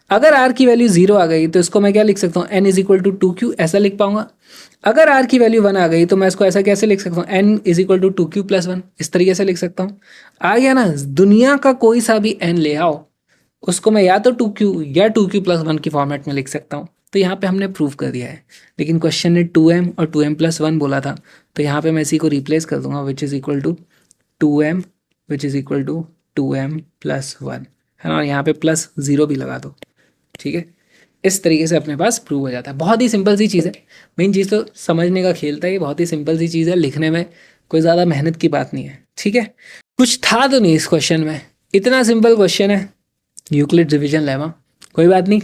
अगर r की वैल्यू 0 आ गई तो इसको मैं क्या लिख सकता हूँ, n is equal to 2q ऐसा लिख पाऊंगा। अगर r की वैल्यू 1 आ गई तो मैं इसको ऐसा कैसे लिख सकता हूँ, n is equal to 2q plus 1, इस तरीके से लिख सकता हूँ। आ गया ना, दुनिया का कोई सा भी n ले आओ, उसको मैं या तो 2q या 2q प्लस 1 की फॉर्मेट में लिख सकता हूँ। तो यहाँ पे हमने प्रूव कर दिया है, लेकिन क्वेश्चन ने 2m और 2m प्लस 1 बोला था, तो यहाँ पे मैं इसी को रिप्लेस कर दूंगा, which is equal to 2m which is equal to 2m plus 1, है ना, और यहाँ पे प्लस 0 भी लगा दो। ठीक है, इस तरीके से अपने पास प्रूव हो जाता है। बहुत ही सिंपल सी चीज़ है, मेन चीज़ तो समझने का खेल था, ये बहुत ही सिंपल सी चीज़ है, लिखने में कोई ज़्यादा मेहनत की बात नहीं है। ठीक है, कुछ था तो नहीं इस क्वेश्चन में, इतना सिंपल क्वेश्चन है, यूक्लिड डिवीजन लेमा, कोई बात नहीं।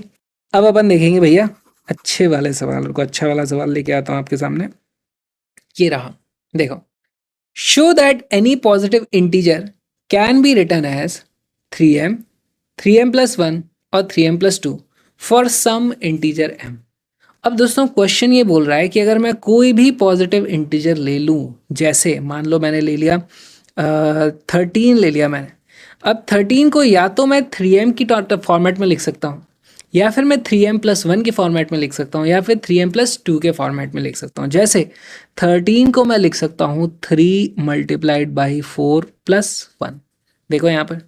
अब अपन देखेंगे भैया अच्छे वाले सवाल को, अच्छा वाला सवाल लेके आता हूँ आपके सामने, ये रहा, देखो, show that any positive integer can be written as 3m, 3m plus 1 और 3m plus 2 for some integer m। अब दोस्तों क्वेश्चन ये बोल रहा है कि अगर मैं कोई भी पॉजिटिव इंटीजर ले लूँ, जैसे मान लो मैंने ले लिया 13 ले लिया मैंने, अब 13 को या तो मैं 3m की फॉर्मेट में लिख सकता हूँ, या फिर मैं 3m प्लस 1 के फॉर्मेट में लिख सकता हूँ, या फिर 3m प्लस 2 के फॉर्मेट में लिख सकता हूँ। जैसे 13 को मैं लिख सकता हूँ 3 मल्टीप्लाइड बाई 4 प्लस 1, देखो यहाँ पर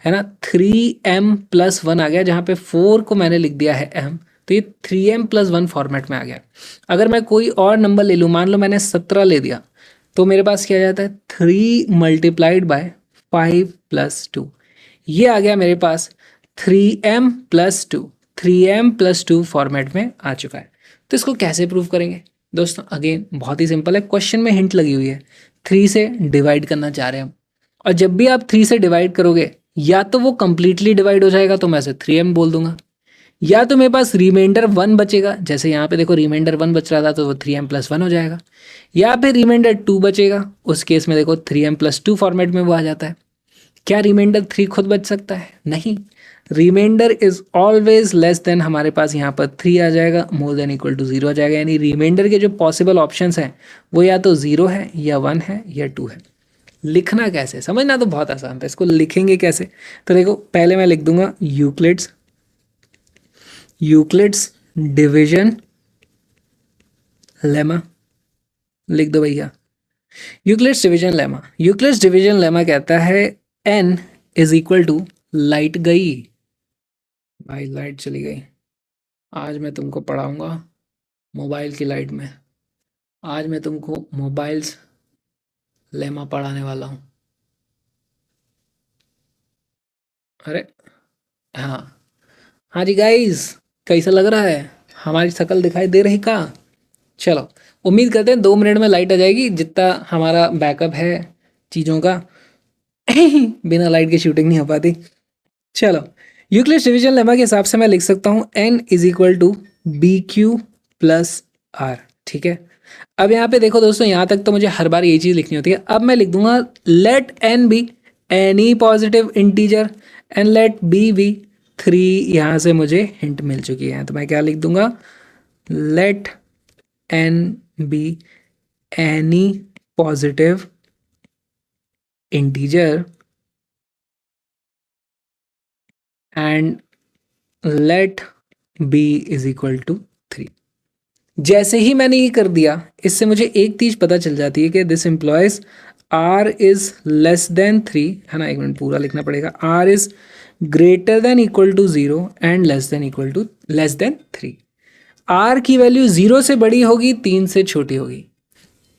है ना, 3m प्लस 1 आ गया, जहाँ पे 4 को मैंने लिख दिया है m, तो ये 3m प्लस 1 फॉर्मेट में आ गया। अगर मैं कोई और नंबर ले लूँ, मान लो मैंने 17 ले दिया, तो मेरे पास क्या जाता है 3 मल्टीप्लाइड बाय 5 प्लस 2, ये आ गया मेरे पास 3m plus 2, 3m plus 2 format में आ चुका है। तो इसको कैसे प्रूव करेंगे दोस्तों, अगेन बहुत ही सिंपल है, क्वेश्चन में हिंट लगी हुई है, 3 से डिवाइड करना चाह रहे हैं हम, और जब भी आप 3 से डिवाइड करोगे, या तो वो कंप्लीटली डिवाइड हो जाएगा तो मैं इसे 3m बोल दूंगा, या तो मेरे पास रिमाइंडर 1 बचेगा, जैसे यहाँ पे देखो रिमाइंडर 1 बच रहा था तो वो 3m प्लस 1 हो जाएगा, या फिर रिमाइंडर 2 बचेगा, उस केस में देखो 3m प्लस 2 फॉर्मेट में वो आ जाता है। क्या रिमाइंडर 3 खुद बच सकता है? नहीं, remainder is always less than, हमारे पास यहाँ पर 3 आ जाएगा, मोर देन इक्वल टू 0 आ जाएगा, यानी रिमाइंडर के जो पॉसिबल ऑप्शंस हैं वो या तो 0 है या 1 है या 2 है। लिखना कैसे, समझना तो बहुत आसान था, इसको लिखेंगे कैसे, तो देखो पहले मैं लिख दूंगा यूक्लिड्स डिवीजन लेमा, लिख दो भैया यूक्लिड्स डिवीजन लेमा कहता है n is equal to, light गई भाई, लाइट चली गई, आज मैं तुमको पढ़ाऊंगा मोबाइल की लाइट में, आज मैं तुमको मोबाइल्स लेमा पढ़ाने वाला हूँ। अरे हाँ, हाँ जी गाइस, कैसा लग रहा है, हमारी शक्ल दिखाई दे रही का? चलो, उम्मीद करते हैं 2 मिनट में लाइट आ जाएगी, जितना हमारा बैकअप है चीज़ों का बिना लाइट के शूटिंग नहीं हो पाती। चलो, यूक्लिड्स डिवीजन लेमा के हिसाब से मैं लिख सकता हूँ n is equal to b q plus r. ठीक है, अब यहाँ पे देखो दोस्तों, यहाँ तक तो मुझे हर बार ये चीज़ लिखनी होती है। अब मैं लिख दूंगा let n be any positive integer and let b be 3। यहाँ से मुझे हिंट मिल चुकी है, तो मैं क्या लिख दूंगा, let n be any positive integer and let b is equal to 3। जैसे ही मैंने ये कर दिया, इससे मुझे एक चीज पता चल जाती है कि this implies r is less than 3, है ना, एक मिनट पूरा लिखना पड़ेगा, r is greater than equal to 0 and less than 3। R की वैल्यू 0 से बड़ी होगी, 3 से छोटी होगी।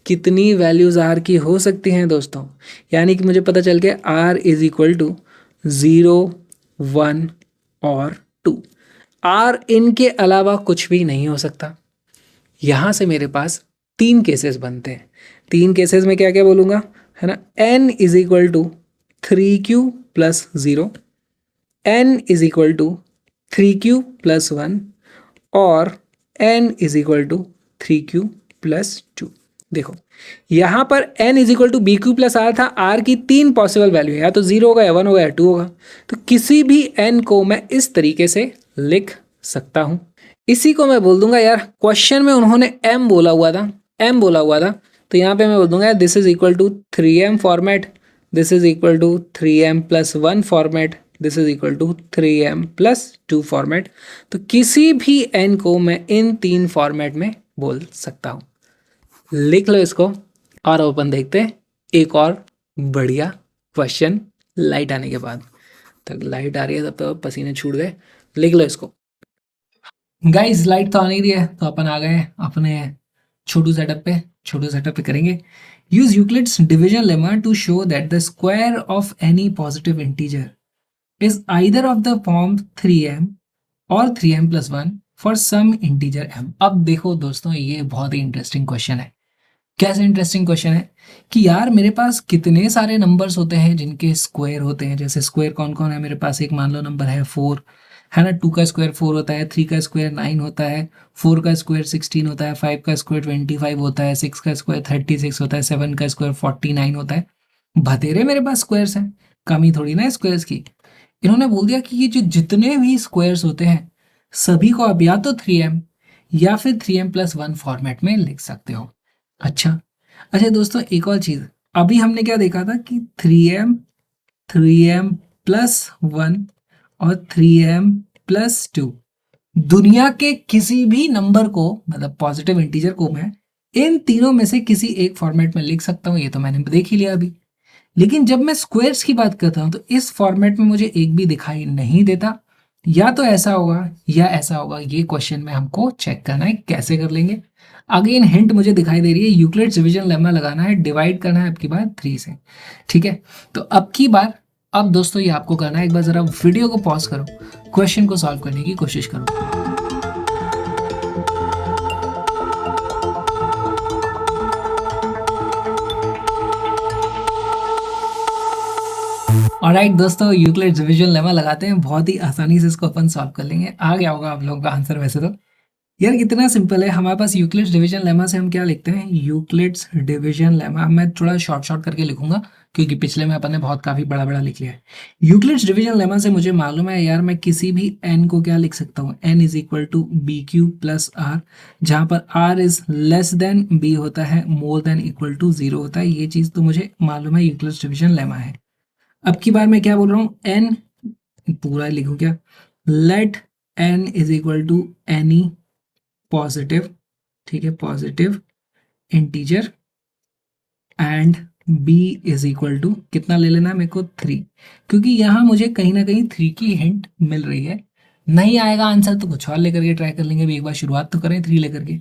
कितनी वैल्यूज आर की हो सकती हैं दोस्तों, यानी कि मुझे पता चल गया आर इज इक्वल टू 0, 1 और 2। आर इनके अलावा कुछ भी नहीं हो सकता। यहाँ से मेरे पास 3 केसेस बनते हैं। 3 केसेस में क्या क्या बोलूँगा, है ना, n is equal to 3q plus 0, n is equal to 3q plus 1 और n is equal to 3q plus 2। देखो यहाँ पर n is equal to b q plus r था। r की 3 पॉसिबल वैल्यू है, या तो 0 होगा, या 1 होगा, या 2 होगा। तो किसी भी n को मैं इस तरीके से लिख सकता हूँ। इसी को मैं बोल दूंगा यार, क्वेश्चन में उन्होंने m बोला हुआ था, तो यहाँ पे मैं बोल दूंगा this is equal to 3m format, this is equal to 3m plus 1 format, this is equal to 3m plus 2 format. तो किसी भी n को मैं इन 3 फॉर्मेट में बोल सकता हूँ। लिख लो इसको और अपन देखते हैं एक और बढ़िया क्वेश्चन लाइट आने के बाद। तक लाइट आ रही है तब तो पसीने छूट गए। लिख लो इसको। गाइस लाइट तो आ नहीं रही है, तो अपन आ गए अपने छोटू सेटअप पे करेंगे। Use Euclid's division lemma to show that the square of any positive integer is either of the form 3m और 3m plus 1 for some integer m। अब देखो दोस्तों, ये बहुत ही इंटरेस्टिंग क्वेश्चन है। कैसे इंटरेस्टिंग क्वेश्चन है कि यार मेरे पास कितने सारे नंबर्स होते हैं जिनके स्क्वायर होते हैं। जैसे स्क्वायर कौन कौन है मेरे पास, एक मान लो नंबर है 4, है ना, 2 का स्क्वायर 4 होता है, 3 का स्क्वायर 9 होता है, 4 का स्क्वायर 16 होता है, 5 का स्क्वायर 25 होता है, 6 का स्क्वायर 36 होता है, 7 का स्क्वायर 49 होता है। बतेरे मेरे पास स्क्वायर्स हैं, कमी थोड़ी ना स्क्वायर्स की। इन्होंने बोल दिया कि ये जो जितने भी स्क्वायर्स होते हैं सभी को आप या तो 3m या फिर 3m प्लस 1 फॉर्मेट में लिख सकते हो। अच्छा दोस्तों, एक और चीज, अभी हमने क्या देखा था कि 3m प्लस 1 और 3m प्लस 2, दुनिया के किसी भी नंबर को, मतलब पॉजिटिव इंटीजर को मैं इन तीनों में से किसी एक फॉर्मेट में लिख सकता हूँ। ये तो मैंने देख ही लिया अभी। लेकिन जब मैं स्क्वायर्स की बात करता हूँ तो इस फॉर्मेट में मुझे एक भी दिखाई नहीं देता। या तो ऐसा होगा या ऐसा होगा। ये क्वेश्चन में हमको चेक करना है, कैसे कर लेंगे। अगेन हिंट मुझे दिखाई दे रही है, यूक्लिड्स डिवीजन लेमा लगाना है, डिवाइड करना है अब की बार 3 से। ठीक है, तो अब की बार, अब दोस्तों ये आपको करना है, एक बार जरा वीडियो को पॉज करो, क्वेश्चन को सॉल्व करने की कोशिश करो। ऑलराइट दोस्तों, यूक्लिड्स डिवीजन लेमा लगाते हैं, बहुत ही आसानी से इसको अपन सॉल्व कर लेंगे। आ गया होगा आप लोगों का आंसर वैसे तो। यार कितना सिंपल है, हमारे पास यूक्लिड्स डिवीजन लेमा से हम क्या लिखते हैं, यूक्लिड्स डिवीजन लेमा। मैं थोड़ा शॉर्ट करके लिखूंगा क्योंकि पिछले में अपन ने बहुत काफी बड़ा लिख लिया है। यूक्लिड्स डिवीजन लेमा से मुझे मालूम है यार, मैं किसी भी n को क्या लिख सकता हूँ, n is equal to b q plus r, जहां पर r is less than b होता है, मोर देन इक्वल टू 0 होता है। ये चीज तो मुझे मालूम है, यूक्लिड्स डिवीजन लेमा है। अब की बार मैं क्या बोल रहा हूँ, n पूरा लिखूं क्या, let n is equal to any positive, ठीक है, positive integer and b is equal to कितना ले लेना है मेरे को, 3, क्योंकि यहाँ मुझे कहीं ना कहीं 3 की हिंट मिल रही है। नहीं आएगा आंसर तो कुछ और लेकर के ट्राई कर लेंगे। अभी एक बार शुरुआत तो करें 3 लेकर के।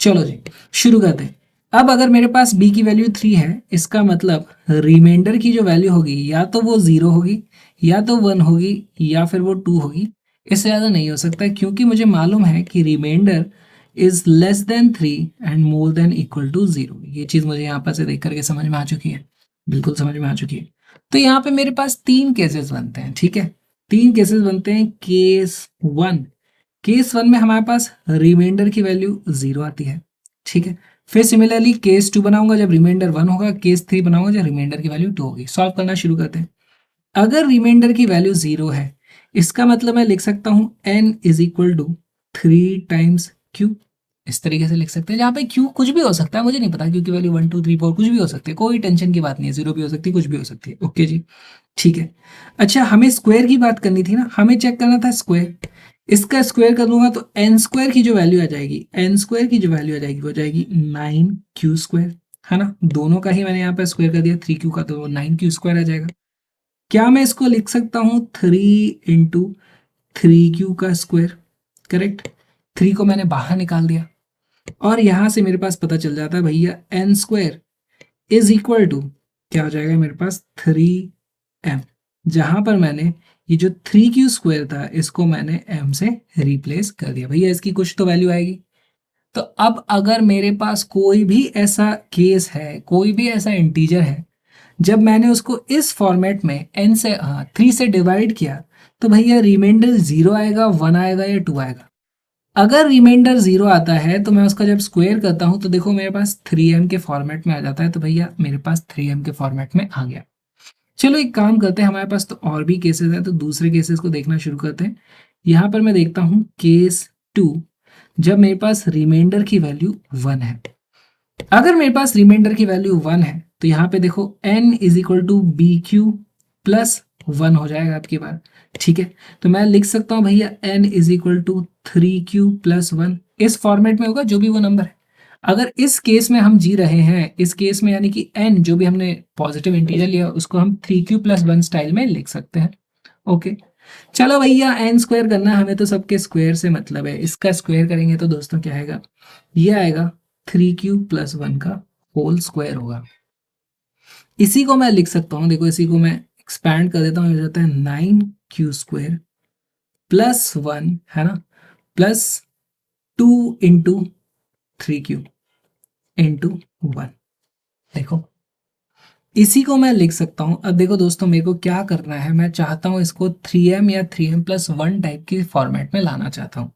चलो जी शुरू करते हैं। अब अगर मेरे पास b की वैल्यू 3 है, इसका मतलब रिमाइंडर की जो वैल्यू होगी या तो वो 0 होगी, या तो 1 होगी, या फिर वो 2 होगी। इससे ज़्यादा नहीं हो सकता, क्योंकि मुझे मालूम है कि remainder is less than 3 and more than equal to 0। ये चीज़ मुझे यहाँ पर से देख करके समझ में आ चुकी है, बिल्कुल समझ में आ चुकी है। तो यहाँ पे मेरे पास 3 केसेस बनते हैं, ठीक है, 3 केसेस बनते हैं। केस 1 में हमारे पास रिमाइंडर की वैल्यू 0 आती है, ठीक है। फिर सिमिलरली केस 2 बनाऊंगा जब रिमाइंडर 1 होगा, केस 3 बनाऊंगा जब रिमाइंडर की वैल्यू 2 होगी। सॉल्व करना शुरू करते हैं। अगर रिमाइंडर की वैल्यू 0 है, इसका मतलब मैं लिख सकता हूं n is equal to 3 times q। इस तरीके से लिख सकते हैं, जहाँ पे q कुछ भी हो सकता है, मुझे नहीं पता क्योंकि वैल्यू 1 2 3 4 कुछ भी हो सकती है, कोई टेंशन की बात नहीं है, 0 भी हो सकती है, कुछ भी हो सकती है। ओके जी, ठीक है। अच्छा, हमें स्क्वायर की बात करनी थी ना, हमें चेक करना था स्क्वायर। इसका स्क्वायर कर लूंगा तो एन स्क्वायर की जो वैल्यू आ जाएगी, एन स्क्वायर की जो वैल्यू आ जाएगी वो जाएगी 9q स्क्वायर, है ना। दोनों का ही मैंने यहाँ पर स्क्वायर कर दिया, 3q का तो 9q स्क्वायर आ जाएगा। क्या मैं इसको लिख सकता हूँ 3 इंटू 3q का स्क्वायर? करेक्ट, 3 को मैंने बाहर निकाल दिया और यहां से मेरे पास पता चल जाता है भैया n square is equal to क्या हो जाएगा मेरे पास 3m, जहां पर मैंने ये जो 3q स्क्वायर था इसको मैंने m से रिप्लेस कर दिया। भैया इसकी कुछ तो वैल्यू आएगी। तो अब अगर मेरे पास कोई भी ऐसा केस है, कोई भी ऐसा इंटीजर है, जब मैंने उसको इस फॉर्मेट में n से 3 से डिवाइड किया, तो भैया रिमाइंडर 0 आएगा, 1 आएगा या 2 आएगा? अगर रिमाइंडर 0 आता है तो मैं उसका जब स्क्वायर करता हूं तो देखो मेरे पास 3m के फॉर्मेट में आ जाता है, तो भैया मेरे पास 3m के फॉर्मेट में आ गया। चलो एक काम करते हैं, हमारे पास तो और भी केसेस है, तो दूसरे केसेस को देखना शुरू करते हैं। यहाँ पर मैं देखता हूँ केस 2, जब मेरे पास रिमाइंडर की वैल्यू 1 है। अगर मेरे पास रिमाइंडर की वैल्यू 1 है तो यहाँ पे देखो n is equal to b q plus 1 हो जाएगा आपकी बार। ठीक है, तो मैं लिख सकता हूँ भैया n is equal to 3q plus 1। इस फॉर्मेट में होगा जो भी वो नंबर है। अगर इस केस में हम जी रहे हैं, इस केस में यानी कि n जो भी हमने पॉजिटिव इंटीजर लिया उसको हम 3q प्लस 1 स्टाइल में लिख सकते हैं। ओके, चलो भैया n स्क्वायर करना है हमें, तो सबके स्क्वायर से मतलब है। इसका स्क्वायर करेंगे तो दोस्तों क्या आएगा, ये आएगा 3q प्लस 1 का होल स्क्वायर होगा। इसी को मैं लिख सकता हूँ, देखो इसी को मैं एक्सपैंड कर देता हूँ, हो जाता है 9q स्क्वायर प्लस 1, है ना, प्लस 2 इंटू 3q इंटू 1। देखो इसी को मैं लिख सकता हूँ। अब देखो दोस्तों मेरे को क्या करना है, मैं चाहता हूँ इसको 3m या 3m प्लस 1 टाइप की फॉर्मेट में लाना चाहता हूँ।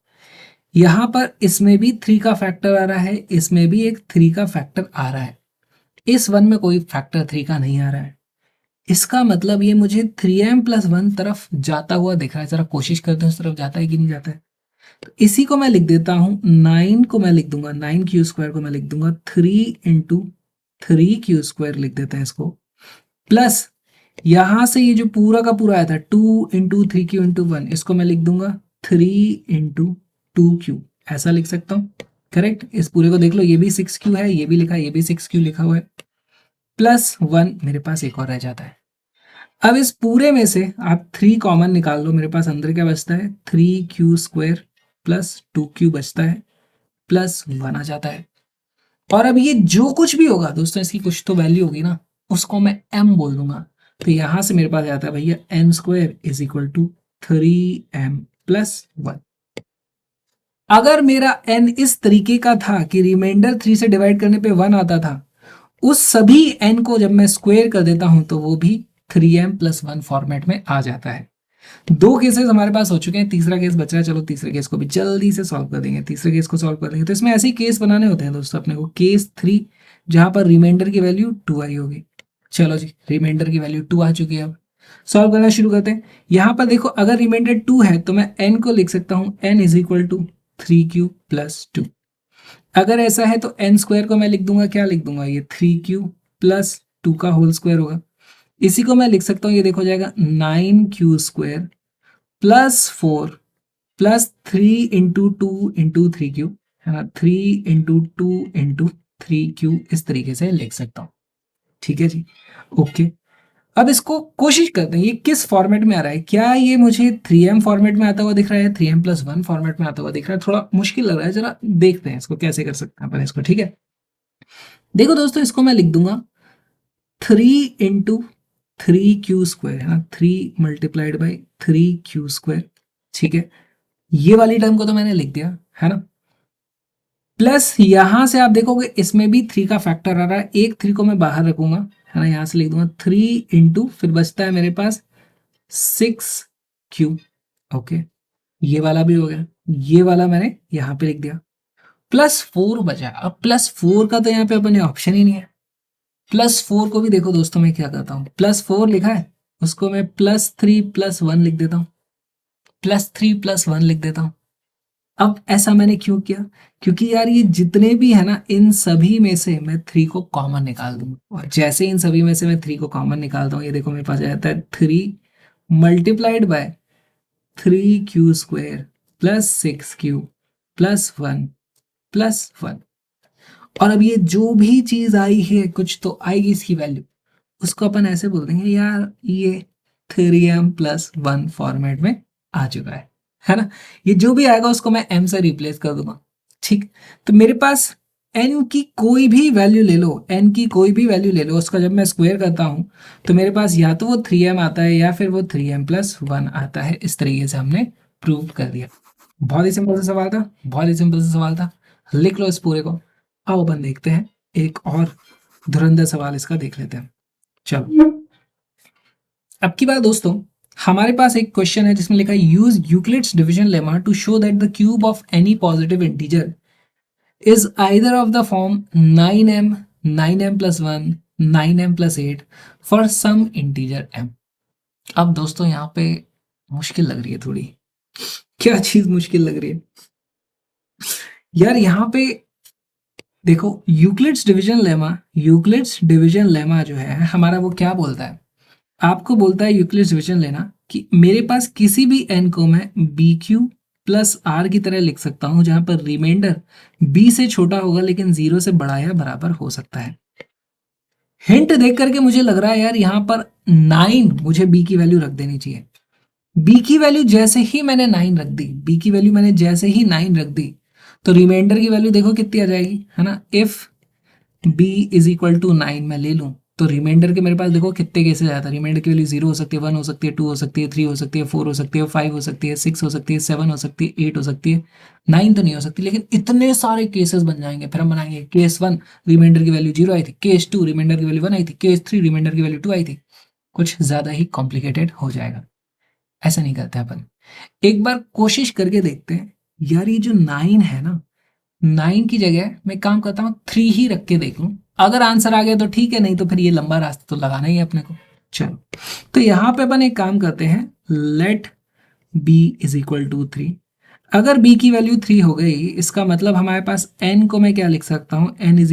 यहाँ पर इसमें भी 3 का फैक्टर आ रहा है, इसमें भी एक 3 का फैक्टर आ रहा है, इस 1 में कोई फैक्टर 3 का नहीं आ रहा है। इसका मतलब ये मुझे 3m प्लस 1 तरफ जाता हुआ दिख रहा है। जरा कोशिश करते हैं उस तरफ जाता है कि नहीं जाता है। तो इसी को मैं लिख देता हूँ, 9 को मैं लिख दूंगा, 9q स्क्वायर को मैं लिख दूंगा 3 इंटू 3q स्क्वायर लिख देते हैं इसको, प्लस यहां से ये जो पूरा का पूरा आया था 2 इंटू 3q इंटू 1, इसको मैं लिख दूंगा 3 इंटू 2q, ऐसा लिख सकता हूँ। करेक्ट, इस पूरे को देख लो, ये भी 6q है, ये भी लिखा है, ये भी 6q लिखा हुआ है, प्लस 1 मेरे पास एक और रह जाता है। अब इस पूरे में से आप 3 कॉमन निकाल लो, मेरे पास अंदर क्या बचता है 3q स्क्वायर प्लस 2q बचता है, प्लस 1 आ जाता है। और अब ये जो कुछ भी होगा दोस्तों, इसकी कुछ तो वैल्यू होगी ना, उसको मैं m बोल दूंगा। तो यहां से मेरे पास आता है भैया n square is equal to 3m plus 1। अगर मेरा n इस तरीके का था कि रिमाइंडर 3 से डिवाइड करने पे 1 आता था, उस सभी n को जब मैं स्क्वायर कर देता हूं तो वो भी 3m प्लस 1 फॉर्मेट में आ जाता है। 2 केसेस हमारे पास हो चुके हैं, तीसरा केस बच रहा है। चलो तीसरे केस को भी जल्दी से सॉल्व कर देंगे, तीसरे केस को सॉल्व कर देंगे। तो इसमें ऐसे ही केस बनाने होते हैं दोस्तों अपने को। केस 3 जहां पर रिमाइंडर की वैल्यू 2 आई होगी। चलो जी, रिमाइंडर की वैल्यू 2 आ चुकी है। अब सॉल्व करना शुरू करते हैं। यहां पर देखो अगर रिमाइंडर 2 है तो मैं n को लिख सकता हूं n is equal to 3q plus 2। अगर ऐसा है तो n स्क्वायर को मैं लिख दूंगा, क्या लिख दूंगा, ये 3q प्लस 2 का होल स्क्वायर होगा। इसी को मैं लिख सकता हूँ, ये देखो जाएगा 9q square plus 4 plus 3 into 2 into 3q, है ना, 3 इंटू 2 इंटू 3q, इस तरीके से लिख सकता हूँ। ठीक है जी, ओके। अब इसको कोशिश करते हैं, ये किस फॉर्मेट में आ रहा है। क्या ये मुझे 3m फॉर्मेट में आता हुआ दिख रहा है, 3m प्लस 1 फॉर्मेट में आता हुआ दिख रहा है? थोड़ा मुश्किल लग रहा है, जरा देखते हैं इसको कैसे कर सकते हैं अपन इसको। ठीक है, देखो दोस्तों इसको मैं लिख दूंगा 3 इंटू 3q स्क्वायर, है ना, 3 मल्टीप्लाइड बाई 3q स्क्वायर। ठीक है, ये वाली टर्म को तो मैंने लिख दिया, है ना, प्लस यहां से आप देखोगे इसमें भी 3 का फैक्टर आ रहा है, एक 3 को मैं बाहर रखूंगा, है ना, यहां से लिख दूंगा 3 इंटू, फिर बचता है मेरे पास 6q। ओके, ये वाला भी हो गया, ये वाला मैंने यहां पे लिख दिया। +4 बचा। अब +4 का तो यहाँ पे अपने ऑप्शन ही नहीं है। +4 को भी देखो दोस्तों, मैं क्या करता हूँ, +4 लिखा है, उसको मैं +3+1 लिख देता हूँ, +3+1 लिख देता हूँ। अब ऐसा मैंने क्यों किया? क्योंकि यार ये जितने भी है ना, इन सभी में से मैं 3 को कॉमन निकाल दूंगा, और जैसे इन सभी में से मैं 3 को कॉमन निकालता हूँ, ये देखो मेरे पास आ जाता है 3 multiplied by 3q² plus 6q plus 1 plus 1। और अब ये जो भी चीज आई है, कुछ तो आएगी इसकी वैल्यू, उसको अपन ऐसे बोल देंगे यार ये 3m+1 फॉर्मेट में आ चुका है ना। ये जो भी आएगा उसको मैं m से रिप्लेस कर दूंगा। ठीक, तो मेरे पास n की कोई भी वैल्यू ले लो, n की कोई भी वैल्यू ले लो, उसका जब मैं स्क्वायर करता हूं तो मेरे पास या तो वो 3m आता है या फिर वो 3m+1 आता है। इस तरीके से हमने प्रूव कर दिया। बहुत ही सिंपल सा सवाल था, बहुत ही सिंपल सा सवाल था। लिख लो इस पूरे को। आओ अपन देखते हैं एक और धुरंधर सवाल इसका देख लेते हैं। चलो, अब की बात दोस्तों, हमारे पास एक क्वेश्चन है जिसमें लिखा है use Euclid's division lemma to show that the cube of any positive integer is either of the form 9m 9m+1 9m+8 for some integer m। अब दोस्तों यहाँ पे मुश्किल लग रही है थोड़ी। क्या चीज मुश्किल लग रही है यार? यहाँ पे देखो, यूक्लिड्स डिवीजन लेमा जो है हमारा, वो क्या बोलता है? आपको बोलता है यूक्लिड्स डिवीजन लेना कि मेरे पास किसी भी n को मैं BQ प्लस R की तरह लिख सकता हूं, जहां पर रिमाइंडर B से छोटा होगा लेकिन 0 से बड़ा या बराबर हो सकता है। हिंट देख करके मुझे लग रहा है यार यहाँ पर 9 मुझे B की वैल्यू रख देनी चाहिए। B की वैल्यू जैसे ही मैंने 9 रख दी, B की वैल्यू मैंने जैसे ही 9 रख दी, तो रिमाइंडर की वैल्यू देखो कितनी आ जाएगी, है ना। इफ B = 9 मैं ले लूं तो रिमाइंडर के मेरे पास देखो कितने केसेस आते हैं। रिमाइंडर की वैल्यू 0 हो सकती है, 1 हो सकती है, 2 हो सकती है, 3 हो सकती है, 4 हो सकती है, 5 हो सकती है, 6 हो सकती है, 7 हो सकती है, 8 हो सकती है, 9 तो नहीं हो सकती। लेकिन इतने सारे केसेस बन जाएंगे। फिर हम बनाएंगे केस 1 रिमाइंडर की वैल्यू 0 आई थी, केस 2 रिमाइंडर की वैल्यू 1 आई थी, केस 3 रिमाइंडर की वैल्यू 2 आई थी। कुछ ज्यादा ही कॉम्प्लिकेटेड हो जाएगा। ऐसा नहीं करते अपन। एक बार कोशिश करके देखते हैं। यार ये जो 9 है ना, 9 की जगह मैं काम करता हूँ 3 ही रख के देख लूं। अगर आंसर आ गया तो ठीक है, नहीं तो फिर ये लंबा रास्ता तो लगाना ही है अपने को। चलो, तो यहाँ पे अपन एक काम करते हैं, लेट b = 3। अगर b की वैल्यू 3 हो गई, इसका मतलब हमारे पास n को मैं क्या लिख सकता हूँ, n =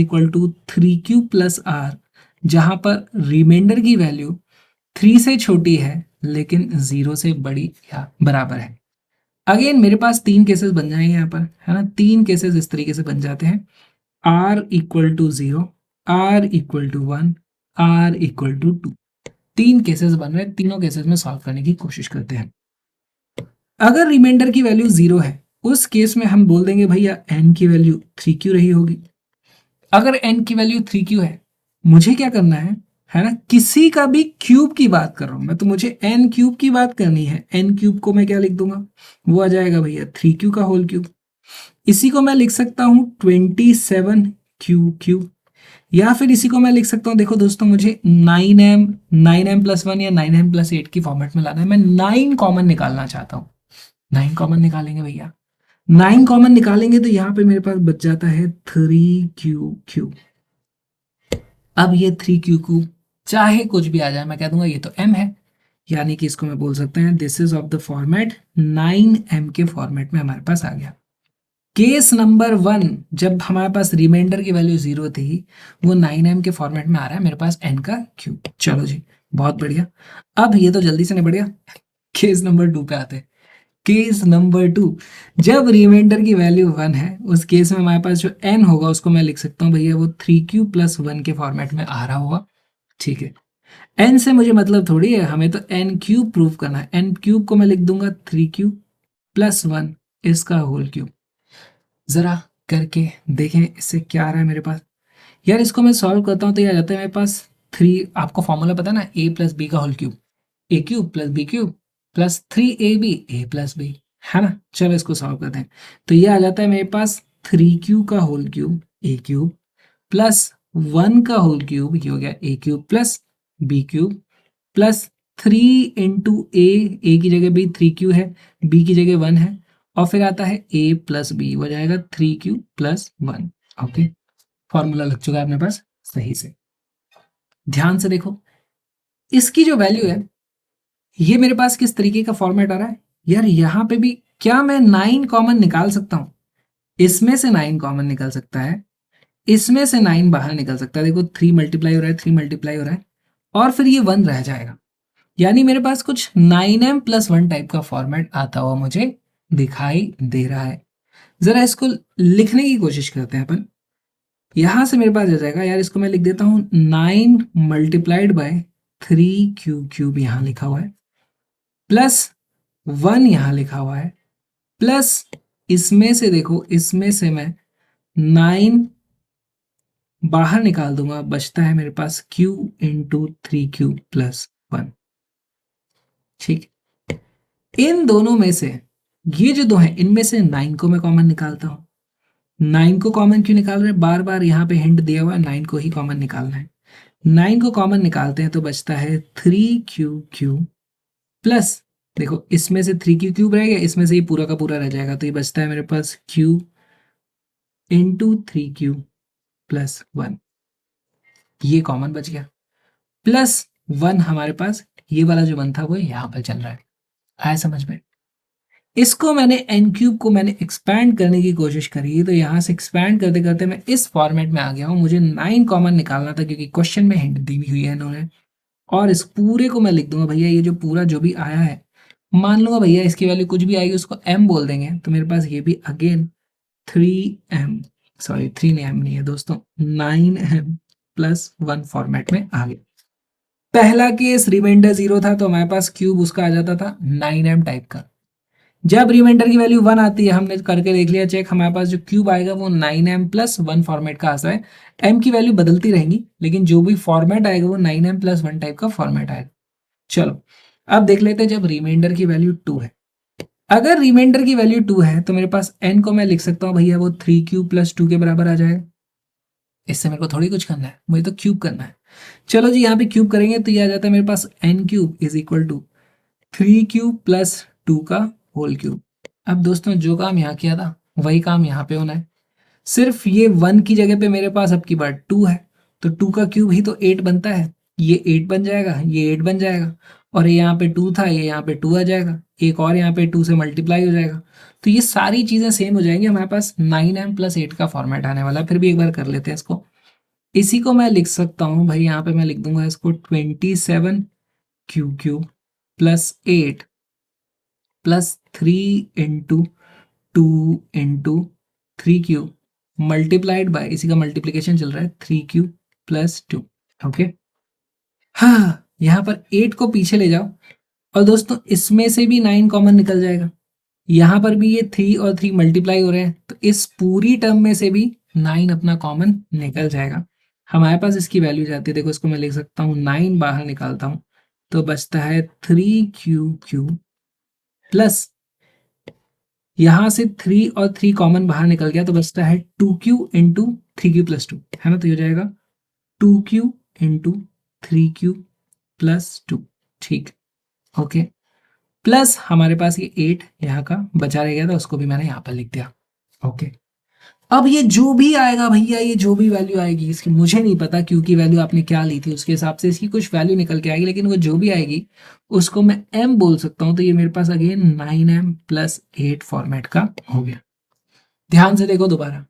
3q + r, जहां पर रिमाइंडर की वैल्यू 3 से छोटी है लेकिन 0 से बड़ी या बराबर है। अगेन मेरे पास 3 केसेस बन जाएंगे यहाँ पर, है ना। 3 केसेस इस तरीके से बन जाते हैं, r = 0, r = 1, r = 2। 3 केसेस बन रहे हैं, तीनों केसेस में सॉल्व करने की कोशिश करते हैं। अगर रिमाइंडर की वैल्यू 0 है, उस केस में हम बोल देंगे भैया n की वैल्यू 3q रही होगी। अगर n की वैल्यू 3q है, मुझे क्या करना है ना, किसी का भी क्यूब की बात कर रहा हूं मैं, तो मुझे n³ की बात करनी है। n³ को मैं क्या लिख दूंगा, वो आ जाएगा भैया 3q का होल क्यूब। इसी को मैं लिख सकता हूं 27q³, या फिर इसी को मैं लिख सकता हूं, देखो दोस्तों मुझे 9m+1 या 9m+8 की फॉर्मेट में लाना है। मैं 9 कॉमन निकालना चाहता हूं। 9 कॉमन निकालेंगे भैया, 9 कॉमन निकालेंगे तो यहां पे मेरे पास बच जाता है 3q³। अब ये 3q³ चाहे कुछ भी आ जाए, मैं कह दूंगा ये तो m है, यानी कि इसको मैं बोल सकते हैं this is of the format 9m के फॉर्मेट में हमारे पास आ गया। केस नंबर 1, जब हमारे पास रिमाइंडर की वैल्यू 0 थी, वो 9m के फॉर्मेट में आ रहा है मेरे पास n का क्यूब। चलो जी, बहुत बढ़िया। अब ये तो जल्दी से निबट गया। केस नंबर 2 पे आते हैं। केस नंबर 2, जब रिमाइंडर की वैल्यू 1 है, उस केस में हमारे पास जो n होगा उसको मैं लिख सकता हूँ भैया वो 3q + 1 के फॉर्मेट में आ रहा होगा। ठीक है, n से मुझे मतलब थोड़ी है, हमें तो n³ प्रूव करना है। n³ को मैं लिख दूंगा 3q + 1 इसका होल क्यूब। जरा करके देखें इससे क्या आ रहा है मेरे पास। यार इसको मैं सॉल्व करता हूँ तो ये आ जाता है मेरे पास 3, आपको फॉर्मूला पता है ना, a + b का whole cube, a³ + b³ + 3ab a + b, है ना। चलो इसको सॉल्व करते हैं, तो ये आ जाता है मेरे पास 3q का होल क्यूब a³ + 1 का होल क्यूब, ये हो गया a³ + b³ + 3 × a की जगह भी 3q है, b की जगह 1 है, और फिर आता है a प्लस बी, हो जाएगा 3q प्लस 1। ओके, फॉर्मूला लग चुका है अपने पास सही से। ध्यान से देखो, इसकी जो वैल्यू है ये मेरे पास किस तरीके का फॉर्मेट आ रहा है यार, यहाँ पे भी क्या मैं 9 कॉमन निकाल सकता हूँ? इसमें से 9 कॉमन निकल सकता है, इसमें से 9 बाहर निकल सकता है। देखो 3 मल्टीप्लाई हो रहा है, 3 मल्टीप्लाई हो रहा है, और फिर ये 1 रह जाएगा। यानी मेरे पास कुछ 9m प्लस 1 टाइप का फॉर्मेट आता हुआ मुझे दिखाई दे रहा है। जरा इसको लिखने की कोशिश करते हैं अपन। यहां से मेरे पास आ जाएगा यार, इसको मैं लिख देता हूं 9 मल्टीप्लाइड बाय 3q क्यूब यहां लिखा हुआ है, प्लस 1 यहां लिखा हुआ है, प्लस इसमें से देखो, इसमें से मैं 9 बाहर निकाल दूंगा, बचता है मेरे पास q इंटू 3q प्लस 1। ठीक, इन दोनों में से ये जो दो हैं, इनमें से 9 को मैं कॉमन निकालता हूं। 9 को कॉमन क्यों निकाल रहे हैं? बार बार यहाँ पे हिंट दिया हुआ है 9 को ही कॉमन निकालना है। 9 को कॉमन निकालते हैं तो बचता है 3q क्यूब प्लस, देखो इसमें से 3q क्यूब रहेगा, इसमें से ये पूरा का पूरा रह जाएगा, तो ये बचता है मेरे पास q इंटू 3q प्लस 1। ये कॉमन बच गया, प्लस 1 हमारे पास ये वाला जो 1 था वो यहाँ पर चल रहा है। आया समझ में? इसको मैंने एन क्यूब को मैंने एक्सपैंड करने की कोशिश करी, तो यहाँ से एक्सपैंड करते करते मैं इस फॉर्मेट में आ गया हूँ। मुझे 9 कॉमन निकालना था क्योंकि क्वेश्चन में हिंट दी हुई है इन्होंने, और इस पूरे को मैं लिख दूंगा भैया, ये जो पूरा जो भी आया है मान लूंगा भैया इसकी वैल्यू कुछ भी आएगी उसको m बोल देंगे, तो मेरे पास ये भी अगेन 3m, सॉरी 3 m नहीं है दोस्तों, 9m प्लस 1 फॉर्मेट में आ गया। पहला केस रिमाइंडर 0 था तो हमारे पास क्यूब उसका आ जाता था 9m टाइप का। जब रिमाइंडर की वैल्यू 1 आती है, हमने करके देख लिया चेक, हमारे पास जो क्यूब आएगा वो 9m प्लस 1 फॉर्मेट का आता है। m की वैल्यू बदलती रहेंगी लेकिन जो भी फॉर्मेट आएगा वो 9m प्लस 1 टाइप का फॉर्मेट आएगा। चलो अब देख लेते हैं जब रिमाइंडर की वैल्यू 2 है। अगर रिमाइंडर की वैल्यू 2 है तो मेरे पास n को मैं लिख सकता हूँ भैया वो 3q प्लस 2 के बराबर आ जाएगा। इससे मेरे को थोड़ी कुछ करना है, मुझे तो क्यूब करना है। चलो जी, यहाँ पे क्यूब करेंगे तो ये आ जाता है मेरे पास n cube is equal to 3q plus 2 का होल क्यूब। अब दोस्तों जो काम यहाँ किया था वही काम यहाँ पे होना है, सिर्फ ये 1 की जगह पे मेरे पास अब की बार 2 है, तो 2 का क्यूब ही तो 8 बनता है, ये 8 बन जाएगा, ये 8 बन जाएगा, और ये यहाँ पे 2 था, ये यहाँ पे 2 आ जाएगा, एक और यहाँ पे 2 से मल्टीप्लाई हो जाएगा, तो ये सारी चीज़ें सेम हो जाएंगी। हमारे पास 9m प्लस 8 का फॉर्मेट आने वाला है। फिर भी एक बार कर लेते हैं इसको। इसी को मैं लिख सकता हूँ भाई, यहाँ पे मैं लिख दूंगा इसको 27q cube plus 8 plus 3 into 2 into 3q multiplied by, इसी का मल्टीप्लीकेशन चल रहा है, 3q प्लस 2। ओके, हाँ यहाँ पर 8 को पीछे ले जाओ और दोस्तों इसमें से भी 9 कॉमन निकल जाएगा, यहाँ पर भी ये 3 और 3 मल्टीप्लाई हो रहे हैं, तो इस पूरी टर्म में से भी 9 अपना कॉमन निकल जाएगा। हमारे पास इसकी वैल्यू जाती है, देखो इसको मैं लिख सकता हूँ 9 बाहर निकालता हूँ तो बचता है 3q क्यूब प्लस, यहां से 3 और 3 कॉमन बाहर निकल गया तो बचता है 2q इंटू 3q प्लस 2, है ना, तो ये हो जाएगा 2q इंटू 3q प्लस 2। ठीक, ओके, प्लस हमारे पास ये 8 यहाँ का बचा रह गया था, उसको भी मैंने यहाँ पर लिख दिया। ओके, अब ये जो भी आएगा भैया, ये जो भी वैल्यू आएगी इसकी मुझे नहीं पता क्योंकि वैल्यू आपने क्या ली थी उसके हिसाब से इसकी कुछ वैल्यू निकल के आएगी, लेकिन वो जो भी आएगी उसको मैं m बोल सकता हूं, तो ये मेरे पास अगेन 9m प्लस 8 फॉर्मेट का हो गया। ध्यान से देखो दोबारा,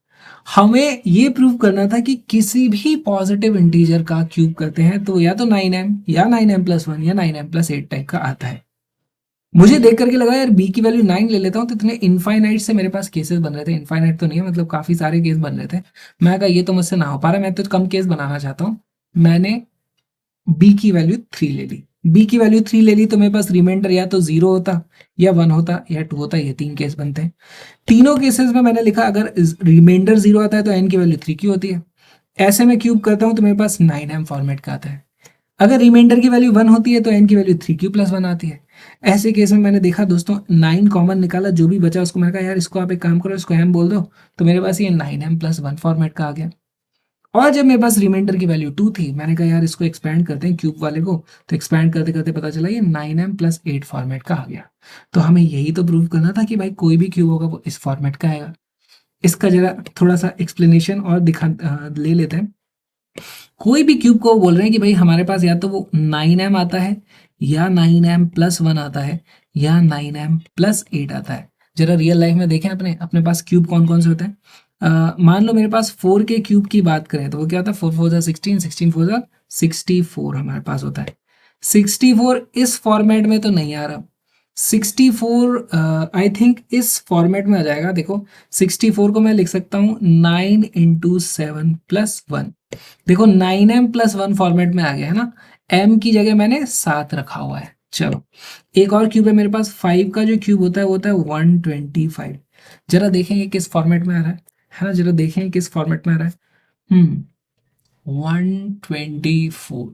हमें ये प्रूव करना था कि किसी भी पॉजिटिव इंटीजर का क्यूब करते हैं तो या तो 9m या 9m प्लस 1 या 9m प्लस 8 टाइप का आता है। मुझे देख करके लगा यार b की वैल्यू 9 ले लेता हूँ, तो इतने इनफाइनाइट से मेरे पास केसेस बन रहे थे, इनफाइनाइट तो नहीं है मतलब काफी सारे केस बन रहे थे। मैं कहा ये तो मुझसे ना हो पा रहा, मैं तो कम केस बनाना चाहता हूँ। मैंने b की वैल्यू 3 ले ली, b की वैल्यू 3 ले ली तो मेरे पास रिमाइंडर या तो 0 होता या 1 होता या 2 होता, ये 3 केस बनते हैं। तीनों केसेस में मैंने लिखा अगर रिमाइंडर 0 आता है तो n की वैल्यू 3 की होती है। ऐसे में क्यूब करता हूँ तो मेरे पास 9m फॉर्मेट का आता है। अगर रिमाइंडर की वैल्यू 1 होती है तो n की वैल्यू 3q प्लस 1 आती है। ऐसे केस में मैंने देखा दोस्तों 9 कॉमन निकाला, जो भी बचा उसको मैंने कहा यार इसको आप एक काम करो, इसको m बोल दो, तो मेरे पास ये 9m प्लस 1 फॉर्मेट का आ गया। और जब मेरे पास रिमाइंडर की वैल्यू 2 थी, मैंने कहा यार इसको एक्सपैंड करते हैं क्यूब वाले को, तो एक्सपैंड करते करते पता चला ये 9m प्लस 8 फॉर्मेट का आ गया। तो हमें यही तो प्रूव करना था कि भाई कोई भी क्यूब होगा वो इस फॉर्मेट का आएगा। इसका जरा थोड़ा सा एक्सप्लेनेशन और ले लेते हैं। कोई भी क्यूब को बोल रहे हैं कि भाई हमारे पास या तो वो 9m आता है, या 9m प्लस 1 आता है, या 9m प्लस 8 आता है। जरा रियल लाइफ में देखें अपने अपने पास क्यूब कौन कौन से होते हैं। मान लो मेरे पास 4 के क्यूब की बात करें तो वो क्या होता है, 4 4 जा 16, 16 4 जा 64 हमारे पास होता है। 64 इस फॉर्मेट में तो नहीं आ रहा। 64 आई थिंक इस फॉर्मेट में आ जाएगा। देखो 64 को मैं लिख सकता हूँ 9 इंटू 7 प्लस 1। देखो 9m प्लस 1 फॉर्मेट में आ गया है ना, m की जगह मैंने 7 रखा हुआ है। चलो एक और क्यूब है मेरे पास, 5 का जो क्यूब होता है वो होता है 125। जरा देखेंगे किस फॉर्मेट में आ रहा है ना, जरा देखें किस फॉर्मेट में आ रहा है। 124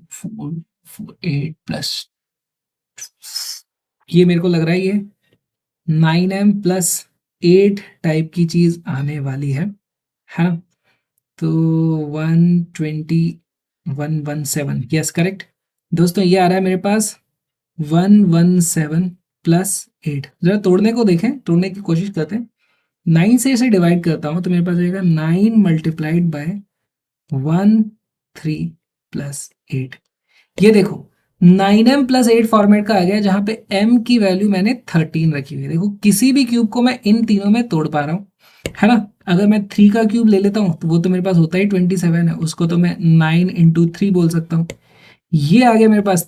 8 प्लस, ये मेरे को लग रहा है ये 9m प्लस 8 टाइप की चीज आने वाली है ना। तो 117 यस करेक्ट दोस्तों, ये आ रहा है मेरे पास 117 प्लस 8। जरा तोड़ने को देखें, तोड़ने की कोशिश करते हैं। 9 से इसे डिवाइड करता हूं तो मेरे पास आएगा 9 मल्टीप्लाइड बाय 13 प्लस 8। ये देखो 9m प्लस 8 फॉर्मेट का आ गया, जहां पे m की वैल्यू मैंने 13 रखी हुई है। देखो किसी भी क्यूब को मैं इन तीनों में तोड़ पा रहा हूँ, है ना। अगर मैं 3 का क्यूब ले लेता हूँ तो वो तो मेरे पास होता ही 27 है, उसको तो मैं 9 इंटू 3 बोल सकता हूँ। ये आ गया मेरे पास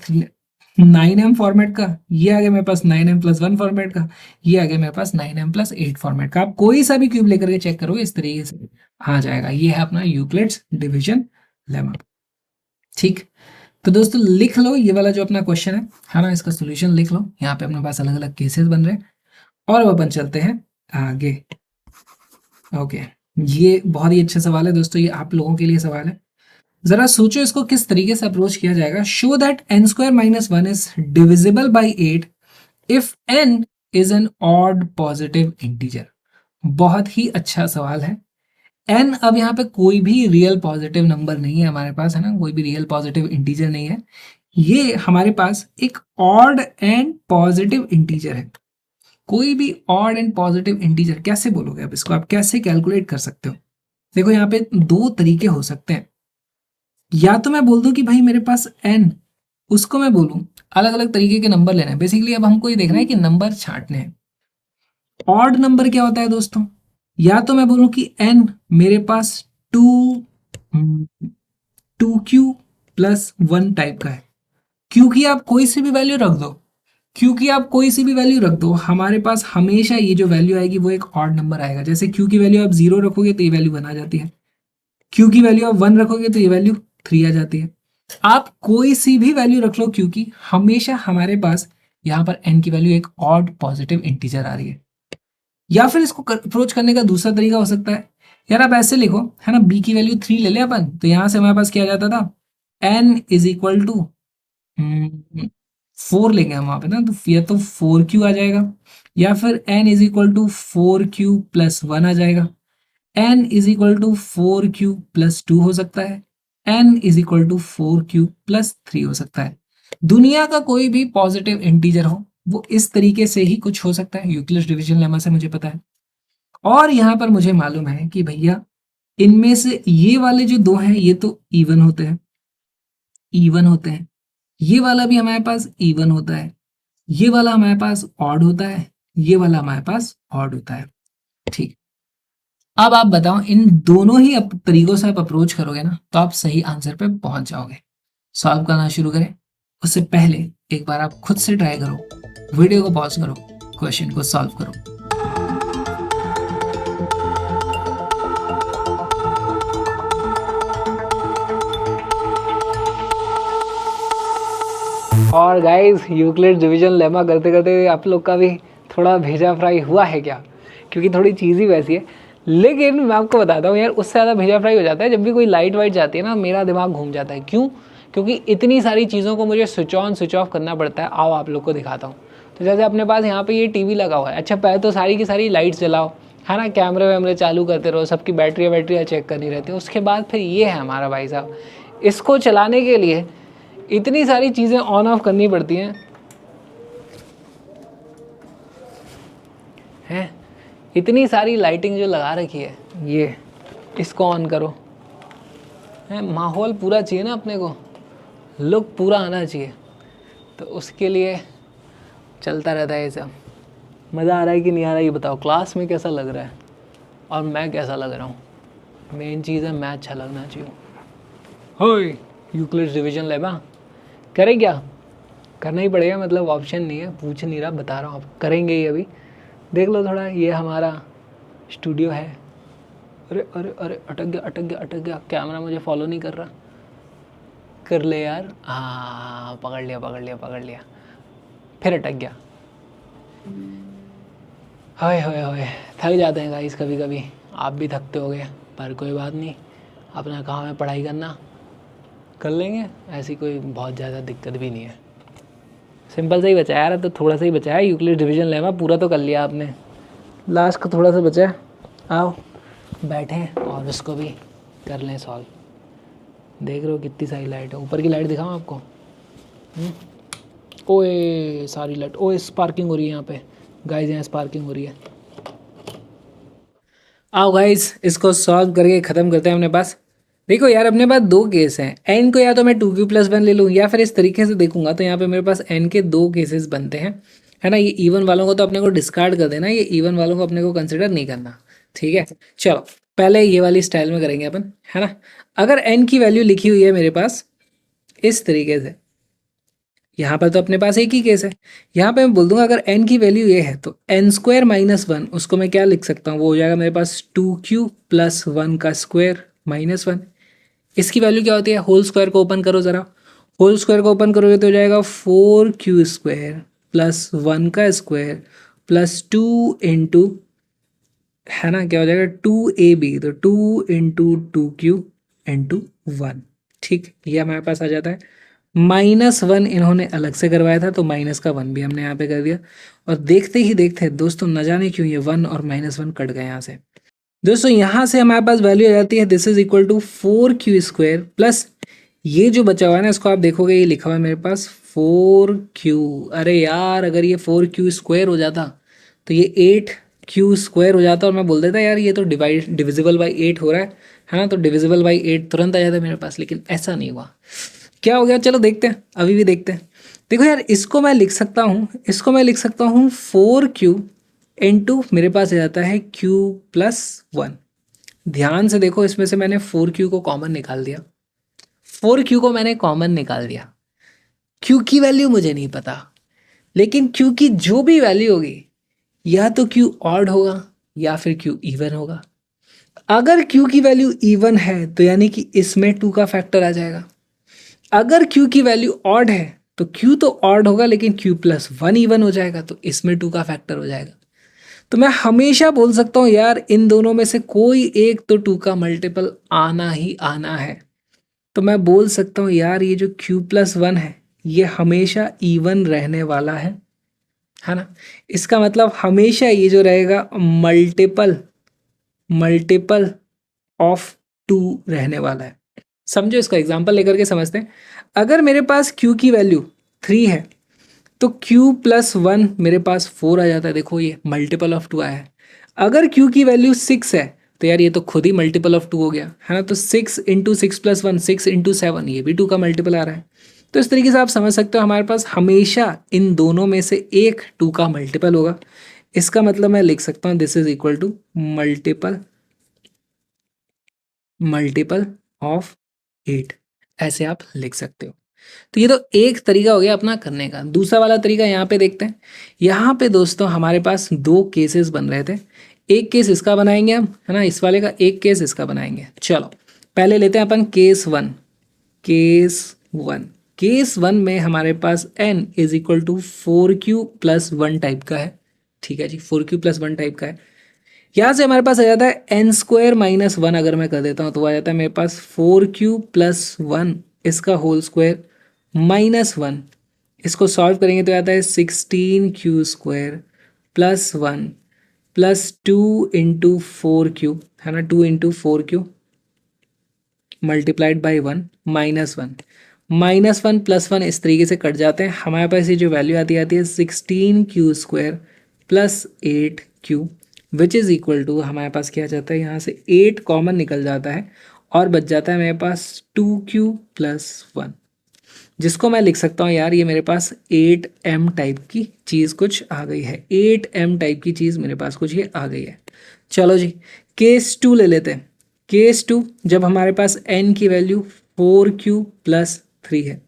9m फॉर्मेट का, ये आ गया मेरे पास 9m प्लस 1 फॉर्मेट का, ये आ गया मेरे पास 9m प्लस 8 फॉर्मेट का। आप कोई सा भी क्यूब लेकर के चेक करो इस तरीके से आ जाएगा। ये है अपना यूक्लिड्स डिवीजन लेमा। ठीक, तो दोस्तों लिख लो ये वाला जो अपना क्वेश्चन है ना, इसका सोल्यूशन लिख लो। यहाँ पे अपने पास अलग अलग केसेस बन रहे हैं और अब अपन चलते हैं आगे। ओके, ये बहुत ही अच्छा सवाल है दोस्तों, ये आप लोगों के लिए सवाल है। जरा सोचो इसको किस तरीके से अप्रोच किया जाएगा। Show that n square minus 1 is divisible by 8 if n is an odd positive integer. बहुत ही अच्छा सवाल है। n अब यहाँ पे कोई भी रियल पॉजिटिव नंबर नहीं है हमारे पास, है ना, कोई भी रियल पॉजिटिव इंटीजर नहीं है। ये हमारे पास एक ऑड एंड पॉजिटिव इंटीजर है। कोई भी ऑड एंड पॉजिटिव इंटीजर कैसे बोलोगे, अब इसको आप कैसे कैलकुलेट कर सकते हो। देखो यहाँ पे दो तरीके हो सकते हैं। या तो मैं बोल दूं कि भाई मेरे पास n, उसको मैं बोलूं अलग अलग तरीके के नंबर लेना है। बेसिकली अब हमको ये देखना है कि नंबर छांटने हैं। ऑड नंबर क्या होता है दोस्तों, या तो मैं बोलूं कि n मेरे पास 2q प्लस 1 टाइप का है। क्योंकि आप कोई सी भी वैल्यू रख दो, क्योंकि आप कोई सी भी वैल्यू रख दो, हमारे पास हमेशा ये जो वैल्यू आएगी वो एक ऑड नंबर आएगा। जैसे क्यू की वैल्यू आप 0 रखोगे तो ये वैल्यू 1 आ जाती है, क्यू की वैल्यू आप 1 रखोगे तो ये वैल्यू 3 आ जाती है। आप कोई सी भी वैल्यू रख लो, क्योंकि हमेशा हमारे पास यहाँ पर n की वैल्यू एक ऑड पॉजिटिव इंटीजर आ रही है। या फिर इसको अप्रोच करने का दूसरा तरीका हो सकता है, यार आप ऐसे लिखो, है ना, b की वैल्यू 3 ले ले अपन, तो यहां से हमारे पास क्या आ जाता था, n इज इक्वल टू 4 लेंगे हम वहां पे ना, तो या तो 4q आ जाएगा, या फिर n is equal to 4q plus 1 आ जाएगा, n is equal to 4q plus 2 हो सकता है, n is equal to 4q plus 3 हो सकता है। दुनिया का कोई भी पॉजिटिव इंटीजर हो वो इस तरीके से ही कुछ हो सकता है, यूक्लिड्स डिवीजन लेमा से मुझे पता है। और यहाँ पर मुझे मालूम है कि भैया इनमें से ये वाले जो दो हैं ये तो इवन होते हैं, इवन होते हैं, ये वाला भी हमारे पास इवन होता है, ये वाला हमारे पास ऑड होता है, ये वाला हमारे पास ऑड होता है। ठीक, अब आप बताओ इन दोनों ही तरीकों से आप अप्रोच करोगे ना तो आप सही आंसर पे पहुंच जाओगे। सॉल्व करना शुरू करें उससे पहले एक बार आप खुद से ट्राई करो, वीडियो को पॉज करो, क्वेश्चन को सॉल्व करो। और गाइस यूक्लिड डिवीजन लेमा करते करते आप लोग का भी थोड़ा भेजा फ्राई हुआ है क्या, क्योंकि थोड़ी चीज़ ही वैसी है। लेकिन मैं आपको बताता हूँ यार, उससे ज़्यादा भेजा फ्राई हो जाता है जब भी कोई लाइट वाइट जाती है ना, मेरा दिमाग घूम जाता है। क्यों? क्योंकि इतनी सारी चीज़ों को मुझे स्विच ऑन स्विच ऑफ करना पड़ता है। आओ आप लोग को दिखाता हूँ। तो जैसे अपने पास यहाँ पे ये टीवी लगा हुआ है, अच्छा पहले तो सारी की सारी लाइट्स जलाओ, है ना, कैमरे वैमरे चालू करते रहो, सबकी बैटरियाँ चेक करनी रहती है। उसके बाद फिर ये है हमारा भाई साहब, इसको चलाने के लिए इतनी सारी चीज़ें ऑन ऑफ करनी पड़ती हैं, इतनी सारी लाइटिंग जो लगा रखी है, ये इसको ऑन करो, है माहौल पूरा चाहिए ना अपने को, लुक पूरा आना चाहिए, तो उसके लिए चलता रहता है ये सब। मज़ा आ रहा है कि नहीं आ रहा है ये बताओ, क्लास में कैसा लग रहा है और मैं कैसा लग रहा हूँ। मेन चीज़ है मैं अच्छा लगना चाहिए। होय यूक्लिड्स डिवीजन लैब, हाँ करें क्या, करना ही पड़ेगा, मतलब ऑप्शन नहीं है, पूछ नहीं रहा, बता रहा हूँ आप करेंगे ही अभी। देख लो थोड़ा, ये हमारा स्टूडियो है। अरे अरे अरे अटक गया, कैमरा मुझे फॉलो नहीं कर रहा, कर ले यार, हाँ पकड़ लिया, फिर अटक गया। हाय हाय हाय, थक जाते हैं गाइस कभी कभी, आप भी थकते होगे, पर कोई बात नहीं, अपना काम है पढ़ाई करना, कर लेंगे, ऐसी कोई बहुत ज़्यादा दिक्कत भी नहीं है। सिंपल सा ही बचा यार, तो थोड़ा सा ही बचा है यूक्लिड डिवीजन लेमा, पूरा तो कर लिया आपने, लास्ट का थोड़ा सा बचा है। आओ बैठें और उसको भी कर लें सॉल्व। देख रहे हो कितनी सारी लाइट है, ऊपर की लाइट दिखाऊँ आपको, ओए सारी लाइट, ओए स्पार्किंग हो रही है यहाँ पे गाइस, यहाँ स्पार्किंग हो रही है। आओ गाइस इसको सॉल्व करके ख़त्म करते हैं अपने पास। देखो यार अपने पास दो केस हैं, एन को या तो मैं 2q+1 ले लूँ या फिर इस तरीके से देखूंगा, तो यहाँ पे मेरे पास एन के दो केसेस बनते हैं, है ना। ये इवन वालों को तो अपने को डिस्कार्ड कर देना, ये इवन वालों को अपने को कंसिडर नहीं करना, ठीक है। चलो पहले ये वाली स्टाइल में करेंगे अपन, है ना। अगर एन की वैल्यू लिखी हुई है मेरे पास इस तरीके से, यहाँ पर तो अपने पास एक ही केस है, यहाँ पे मैं बोल दूंगा अगर n की वैल्यू ये है तो n² - 1, उसको मैं क्या लिख सकता हूँ, वो हो जाएगा मेरे पास 2q+1 का स्क्वायर -1। इसकी वैल्यू क्या होती है, होल स्क्वायर को ओपन करो ज़रा, होल स्क्वायर को ओपन करोगे तो हो जाएगा 4q² + 1 का स्क्वायर +2 इंटू, है ना, क्या हो जाएगा 2ab, तो 2 इंटू 2q इंटू 1, ठीक, ये हमारे पास आ जाता है। -1 इन्होंने अलग से करवाया था, तो -1 भी हमने यहाँ पे कर दिया, और देखते ही देखते दोस्तों न जाने क्यों ये 1 और -1 कट गए यहाँ से। दोस्तों यहाँ से हमारे पास वैल्यू आ जाती है, this is equal to 4q² plus ये जो बचा हुआ है ना, इसको आप देखोगे ये लिखा हुआ है मेरे पास 4q। अरे यार अगर ये 4q² हो जाता तो ये 8q² हो जाता, और मैं बोल देता यार ये तो डिविजिबल बाई 8 हो रहा है ना, तो डिविजिबल बाई 8 तुरंत आ जाता मेरे पास, लेकिन ऐसा नहीं हुआ। क्या हो गया, चलो देखते हैं, अभी भी देखते हैं। देखो यार इसको मैं लिख सकता हूँ, 4q इंटू मेरे पास आ जाता है q+1। ध्यान से देखो, इसमें से मैंने 4q को कॉमन निकाल दिया, 4q को मैंने कॉमन निकाल दिया। q की वैल्यू मुझे नहीं पता, लेकिन q की जो भी वैल्यू होगी या तो q ऑड होगा या फिर q इवन होगा। अगर q की वैल्यू इवन है तो यानी कि इसमें 2 का फैक्टर आ जाएगा, अगर q की वैल्यू ऑड है तो q तो ऑड होगा लेकिन q+1 इवन हो जाएगा, तो इसमें 2 का फैक्टर हो जाएगा। तो मैं हमेशा बोल सकता हूँ यार इन दोनों में से कोई एक तो 2 का मल्टीपल आना ही आना है, तो मैं बोल सकता हूँ यार ये जो q+1 है ये हमेशा इवन रहने वाला है ना। इसका मतलब हमेशा ये जो रहेगा मल्टीपल ऑफ 2 रहने वाला है। समझो, इसका एग्जांपल लेकर के समझते हैं। अगर मेरे पास q की वैल्यू 3 है तो q+1 मेरे पास 4 आ जाता है, देखो ये मल्टीपल ऑफ 2 आया है। अगर q की वैल्यू 6 है तो यार ये तो खुद ही मल्टीपल ऑफ 2 हो गया, है ना, तो 6 इंटू 6+1 6 इंटू 7, ये भी 2 का मल्टीपल आ रहा है। तो इस तरीके से आप समझ सकते हो हमारे पास हमेशा इन दोनों में से एक 2 का मल्टीपल होगा। इसका मतलब मैं लिख सकता हूँ this is equal to multiple of 8, ऐसे आप लिख सकते हो। तो ये तो एक तरीका हो गया अपना करने का। दूसरा वाला तरीका यहाँ पे देखते हैं। यहाँ पे दोस्तों हमारे पास दो केसेस बन रहे थे, एक केस इसका बनाएंगे हम, है ना, इस वाले का, एक केस इसका बनाएंगे। चलो पहले लेते हैं अपन केस वन। केस वन में हमारे पास n इज इक्वल टू 4q+1 टाइप का है, ठीक है जी, 4q+1 टाइप का है। यहाँ से हमारे पास आ जाता है n² - 1, अगर मैं कर देता हूँ तो आ जाता है मेरे पास 4q+1 इसका होल स्क्वायर -1। इसको सॉल्व करेंगे तो आता है 16q² + 1 प्लस 2 × 4 क्यूब है ना, 2 × 4 क्यूब मल्टीप्लाइड बाई 1 -1 -1 +1 इस तरीके से कट जाते हैं। हमारे पास ये जो वैल्यू आती है 16 Q plus 8 Q which is equal to, हमारे पास क्या जाता है यहाँ से 8 कॉमन निकल जाता है और बच जाता है मेरे पास 2Q + 1, जिसको मैं लिख सकता हूँ यार ये मेरे पास 8M टाइप की चीज़ कुछ आ गई है। 8M टाइप की चीज़ मेरे पास कुछ ये आ गई है। चलो जी, केस 2 ले लेते हैं। केस 2, जब हमारे पास n की वैल्यू 4Q + 3 है।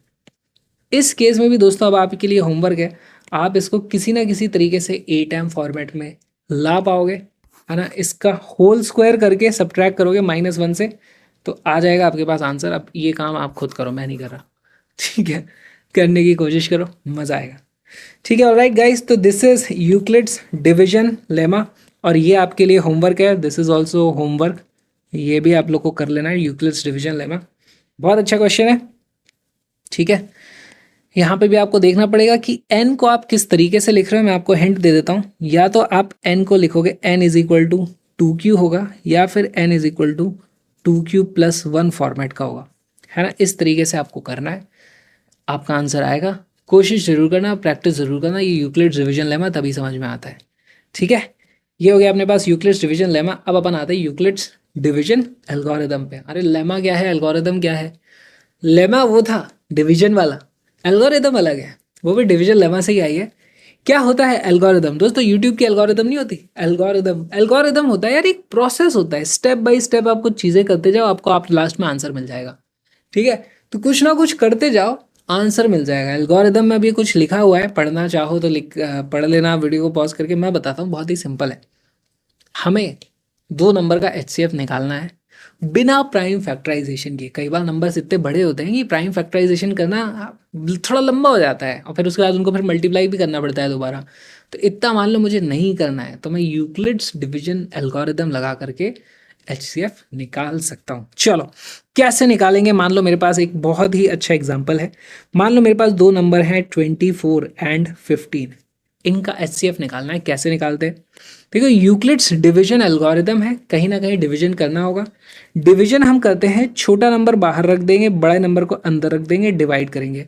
इस केस में भी दोस्तों अब आपके लिए होमवर्क है, आप इसको किसी ना किसी तरीके से 8M फॉर्मेट में ला पाओगे, है ना। इसका होल स्क्वायर करके सब्ट्रैक्ट करोगे -1 से तो आ जाएगा आपके पास आंसर। अब ये काम आप खुद करो, मैं नहीं कर रहा, ठीक है। करने की कोशिश करो, मज़ा आएगा, ठीक है। ऑलराइट गाइस, तो this is Euclid's division lemma और ये आपके लिए होमवर्क है। दिस इज ऑल्सो होमवर्क, ये भी आप लोग को कर लेना है, यूक्लिड्स डिवीजन लेमा। बहुत अच्छा क्वेश्चन है, ठीक है। यहाँ पे भी आपको देखना पड़ेगा कि n को आप किस तरीके से लिख रहे हो। मैं आपको हिंट दे देता हूँ, या तो आप n को लिखोगे n = 2Q होगा, या फिर n = 2Q + 1 फॉर्मेट का होगा, है ना। इस तरीके से आपको करना है, आपका आंसर आएगा। कोशिश जरूर करना, प्रैक्टिस जरूर करना, ये यूक्लिड्स डिवीजन लेमा तभी समझ में आता है, ठीक है। ये हो गया अपने पास यूक्लिड्स डिवीजन लेमा। अब अपन आते हैं यूक्लिड्स डिवीजन एल्गोरिदम पे। अरे लेमा क्या है, एल्गोरिदम क्या है? लेमा वो था डिवीजन वाला, एल्गोरिदम अलग है, वो भी डिवीजन लेमा से ही आई है। क्या होता है एल्गोरिदम दोस्तों? यूट्यूब की एल्गोरिदम नहीं होती। एल्गोरिदम होता है यार एक प्रोसेस होता है, स्टेप बाय स्टेप आप कुछ चीज़ें करते जाओ, आपको आप लास्ट में आंसर मिल जाएगा, ठीक है। तो कुछ ना कुछ करते जाओ, आंसर मिल जाएगा। एल्गोरिदम में भी कुछ लिखा हुआ है, पढ़ना चाहो तो पढ़ लेना, वीडियो को पॉज करके। मैं बताता हूँ, बहुत ही सिंपल है। हमें 2 नंबर का HCF निकालना है बिना प्राइम फैक्टराइजेशन के। कई बार नंबर्स इतने बड़े होते हैं कि प्राइम फैक्टराइजेशन करना थोड़ा लंबा हो जाता है और फिर उसके बाद उनको फिर मल्टीप्लाई भी करना पड़ता है दोबारा। तो इतना मान लो मुझे नहीं करना है, तो मैं यूक्लिड्स डिवीजन एल्गोरिदम लगा करके HCF निकाल सकता हूँ। चलो कैसे निकालेंगे? मान लो मेरे पास एक बहुत ही अच्छा एग्जाम्पल है। मान लो मेरे पास 2 नंबर हैं 24 और 15, इनका HCF निकालना है। कैसे निकालते हैं? देखो यूक्लिड्स डिवीजन एल्गोरिदम है, कहीं ना कहीं डिवीजन करना होगा। डिवीजन हम करते हैं, छोटा नंबर बाहर रख देंगे, बड़े नंबर को अंदर रख देंगे, डिवाइड करेंगे।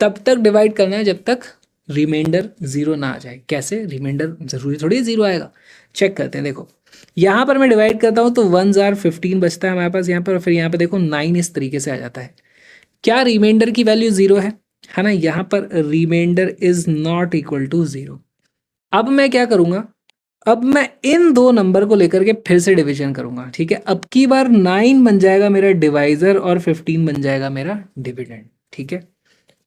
तब तक डिवाइड करना है जब तक रिमाइंडर 0 ना आ जाए। कैसे? रिमाइंडर जरूरी थोड़ी 0 आएगा, चेक करते हैं। देखो यहाँ पर मैं डिवाइड करता हूँ तो 1 * 15 बचता है हमारे पास यहाँ पर, फिर यहाँ पे देखो 9 इस तरीके से आ जाता है। क्या रिमाइंडर की वैल्यू 0 है ना। यहाँ पर remainder is not equal to 0। अब मैं क्या करूँगा, अब मैं इन 2 नंबर को लेकर के फिर से डिवीजन करूंगा, ठीक है। अब की बार 9 बन जाएगा मेरा डिवाइजर और 15 बन जाएगा मेरा डिविडेंड, ठीक है।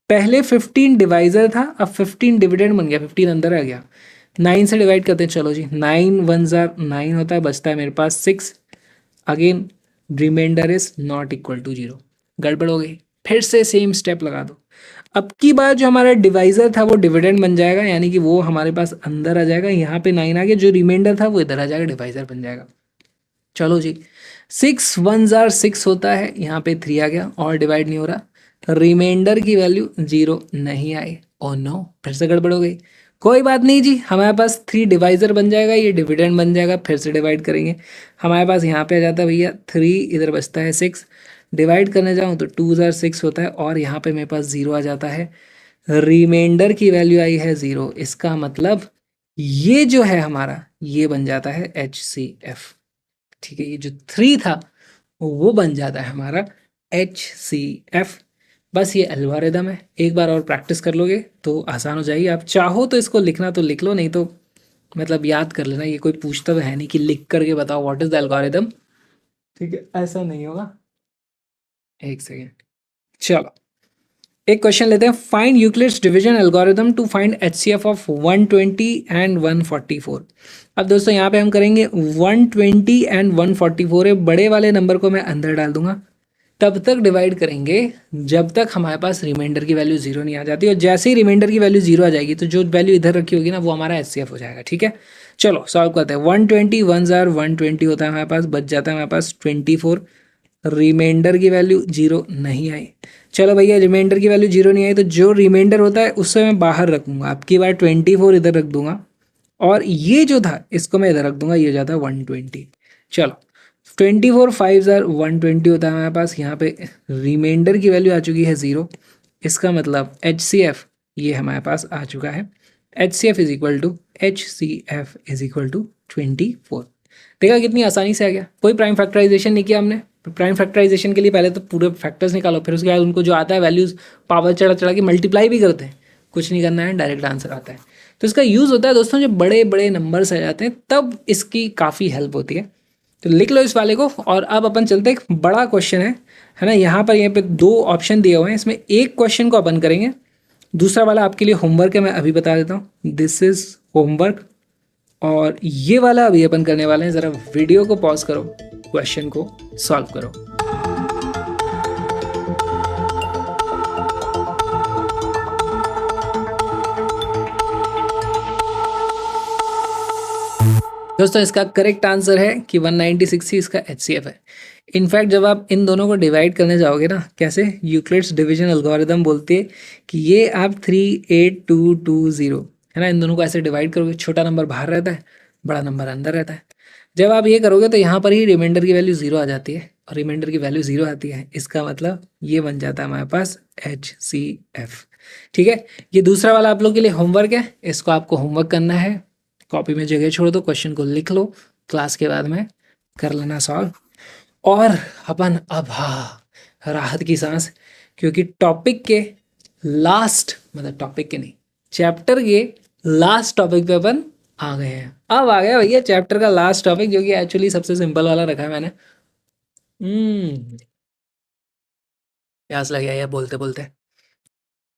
पहले 15 डिवाइजर था, अब 15 डिविडेंड बन गया, 15 अंदर आ गया। 9 से डिवाइड करते हैं, चलो जी। 9 * 1 = 9 होता है, बचता है मेरे पास 6। Again remainder is not equal to 0। गड़बड़ हो गई, फिर से सेम स्टेप लगा दो। अब की बार जो हमारा डिवाइजर था वो डिविडेंड बन जाएगा, यानी कि वो हमारे पास अंदर आ जाएगा। यहाँ पे 9 आ गया, जो रिमाइंडर था वो इधर आ जाएगा, डिवाइजर बन जाएगा। चलो जी, 6 * 1 = 6 होता है, यहाँ पे 3 आ गया और डिवाइड नहीं हो रहा। रिमाइंडर की वैल्यू 0 नहीं आई। ओ नो, फिर से गड़बड़ हो गई। कोई बात नहीं जी, हमारे पास 3 डिवाइजर बन जाएगा, ये डिविडेंड बन जाएगा। फिर से डिवाइड करेंगे, हमारे पास यहाँ पे आ जाता है भैया 3, इधर बचता है 6। डिवाइड करने जाऊँ तो 2 * 6 होता है और यहाँ पे मेरे पास 0 आ जाता है। रिमाइंडर की वैल्यू आई है 0। इसका मतलब ये जो है हमारा, ये बन जाता है HCF, ठीक है। ये जो 3 था वो बन जाता है हमारा HCF। बस ये एल्गोरिदम है, एक बार और प्रैक्टिस कर लोगे तो आसान हो जाएगी। आप चाहो तो इसको लिखना तो लिख लो, नहीं तो मतलब याद कर लेना। ये कोई पूछता तो है नहीं कि लिख करके बताओ व्हाट इज द एल्गोरिदम, ठीक है, ऐसा नहीं होगा। एक सेकेंड, चलो एक क्वेश्चन लेते हैं। Find Euclid's division algorithm to find HCF of 120 और 144। अब दोस्तों यहाँ पे हम करेंगे 120 और 144 है, बड़े वाले नंबर को मैं अंदर डाल दूंगा। तब तक डिवाइड करेंगे जब तक हमारे पास रिमाइंडर की वैल्यू 0 नहीं आ जाती, और जैसे ही रिमाइंडर की वैल्यू 0 आ जाएगी तो जो वैल्यू इधर रखी होगी ना वो हमारा HCF हो जाएगा, ठीक है। चलो सॉल्व करते हैं। 120 * 1 = 120 होता है हमारे पास, बच जाता है हमारे पास 24। रिमाइंडर की वैल्यू 0 नहीं आई। चलो भैया, रिमाइंडर की वैल्यू 0 नहीं आई तो जो रिमाइंडर होता है उससे मैं बाहर रखूंगा। अब की बार 24 इधर रख दूंगा और ये जो था इसको मैं इधर रख दूंगा, ये हो जाता है 120। चलो 24 5 120 होता है हमारे पास। यहाँ पे रिमाइंडर की वैल्यू आ चुकी है 0। इसका मतलब HCF ये हमारे पास आ चुका है। HCF is equal to HCF is equal to 24। देखा कितनी आसानी से आ गया, कोई प्राइम फैक्टराइजेशन नहीं किया हमने। प्राइम फैक्टराइजेशन के लिए पहले तो पूरे फैक्टर्स निकालो, फिर उसके बाद उनको जो आता है वैल्यूज़ पावर चढ़ा चढ़ा के मल्टीप्लाई भी करते हैं। कुछ नहीं करना है, डायरेक्ट आंसर आता है। तो इसका यूज़ होता है दोस्तों जब बड़े बड़े नंबर्स आ जाते हैं तब इसकी काफ़ी हेल्प होती है। तो लिख लो इस वाले को। और अब अपन चलते एक बड़ा क्वेश्चन है ना। यहाँ पे 2 ऑप्शन दिए हुए हैं, इसमें एक क्वेश्चन को अपन करेंगे, दूसरा वाला आपके लिए होमवर्क है, मैं अभी बता देता हूँ। दिस इज होमवर्क और ये वाला अभी अपन करने वाले हैं। ज़रा वीडियो को पॉज करो, क्वेश्चन को सॉल्व करो। दोस्तों इसका करेक्ट आंसर है कि 196 ही इसका HCF है। इनफैक्ट जब आप इन दोनों को डिवाइड करने जाओगे ना, कैसे, यूक्लिड्स डिवीजन एल्गोरिदम बोलती है कि ये आप 38220 है ना, इन दोनों को ऐसे डिवाइड करोगे, छोटा नंबर बाहर रहता है, बड़ा नंबर अंदर रहता है। जब आप ये करोगे तो यहाँ पर ही रिमाइंडर की वैल्यू 0 आ जाती है, और रिमाइंडर की वैल्यू 0 आती है, इसका मतलब ये बन जाता है हमारे पास HCF। ठीक है, ये दूसरा वाला आप लोग के लिए होमवर्क है, इसको आपको होमवर्क करना है। कॉपी में जगह छोड़ दो, क्वेश्चन को लिख लो, क्लास के बाद में कर लेना सॉल्व। और अपन अब राहत की सांस, क्योंकि टॉपिक के लास्ट, मतलब टॉपिक के नहीं, चैप्टर के लास्ट टॉपिक पे अपन आ गए हैं। अब आ गया भैया चैप्टर का लास्ट टॉपिक, जो कि एक्चुअली सबसे सिंपल वाला रखा है मैंने। प्यास लग गया यार बोलते बोलते।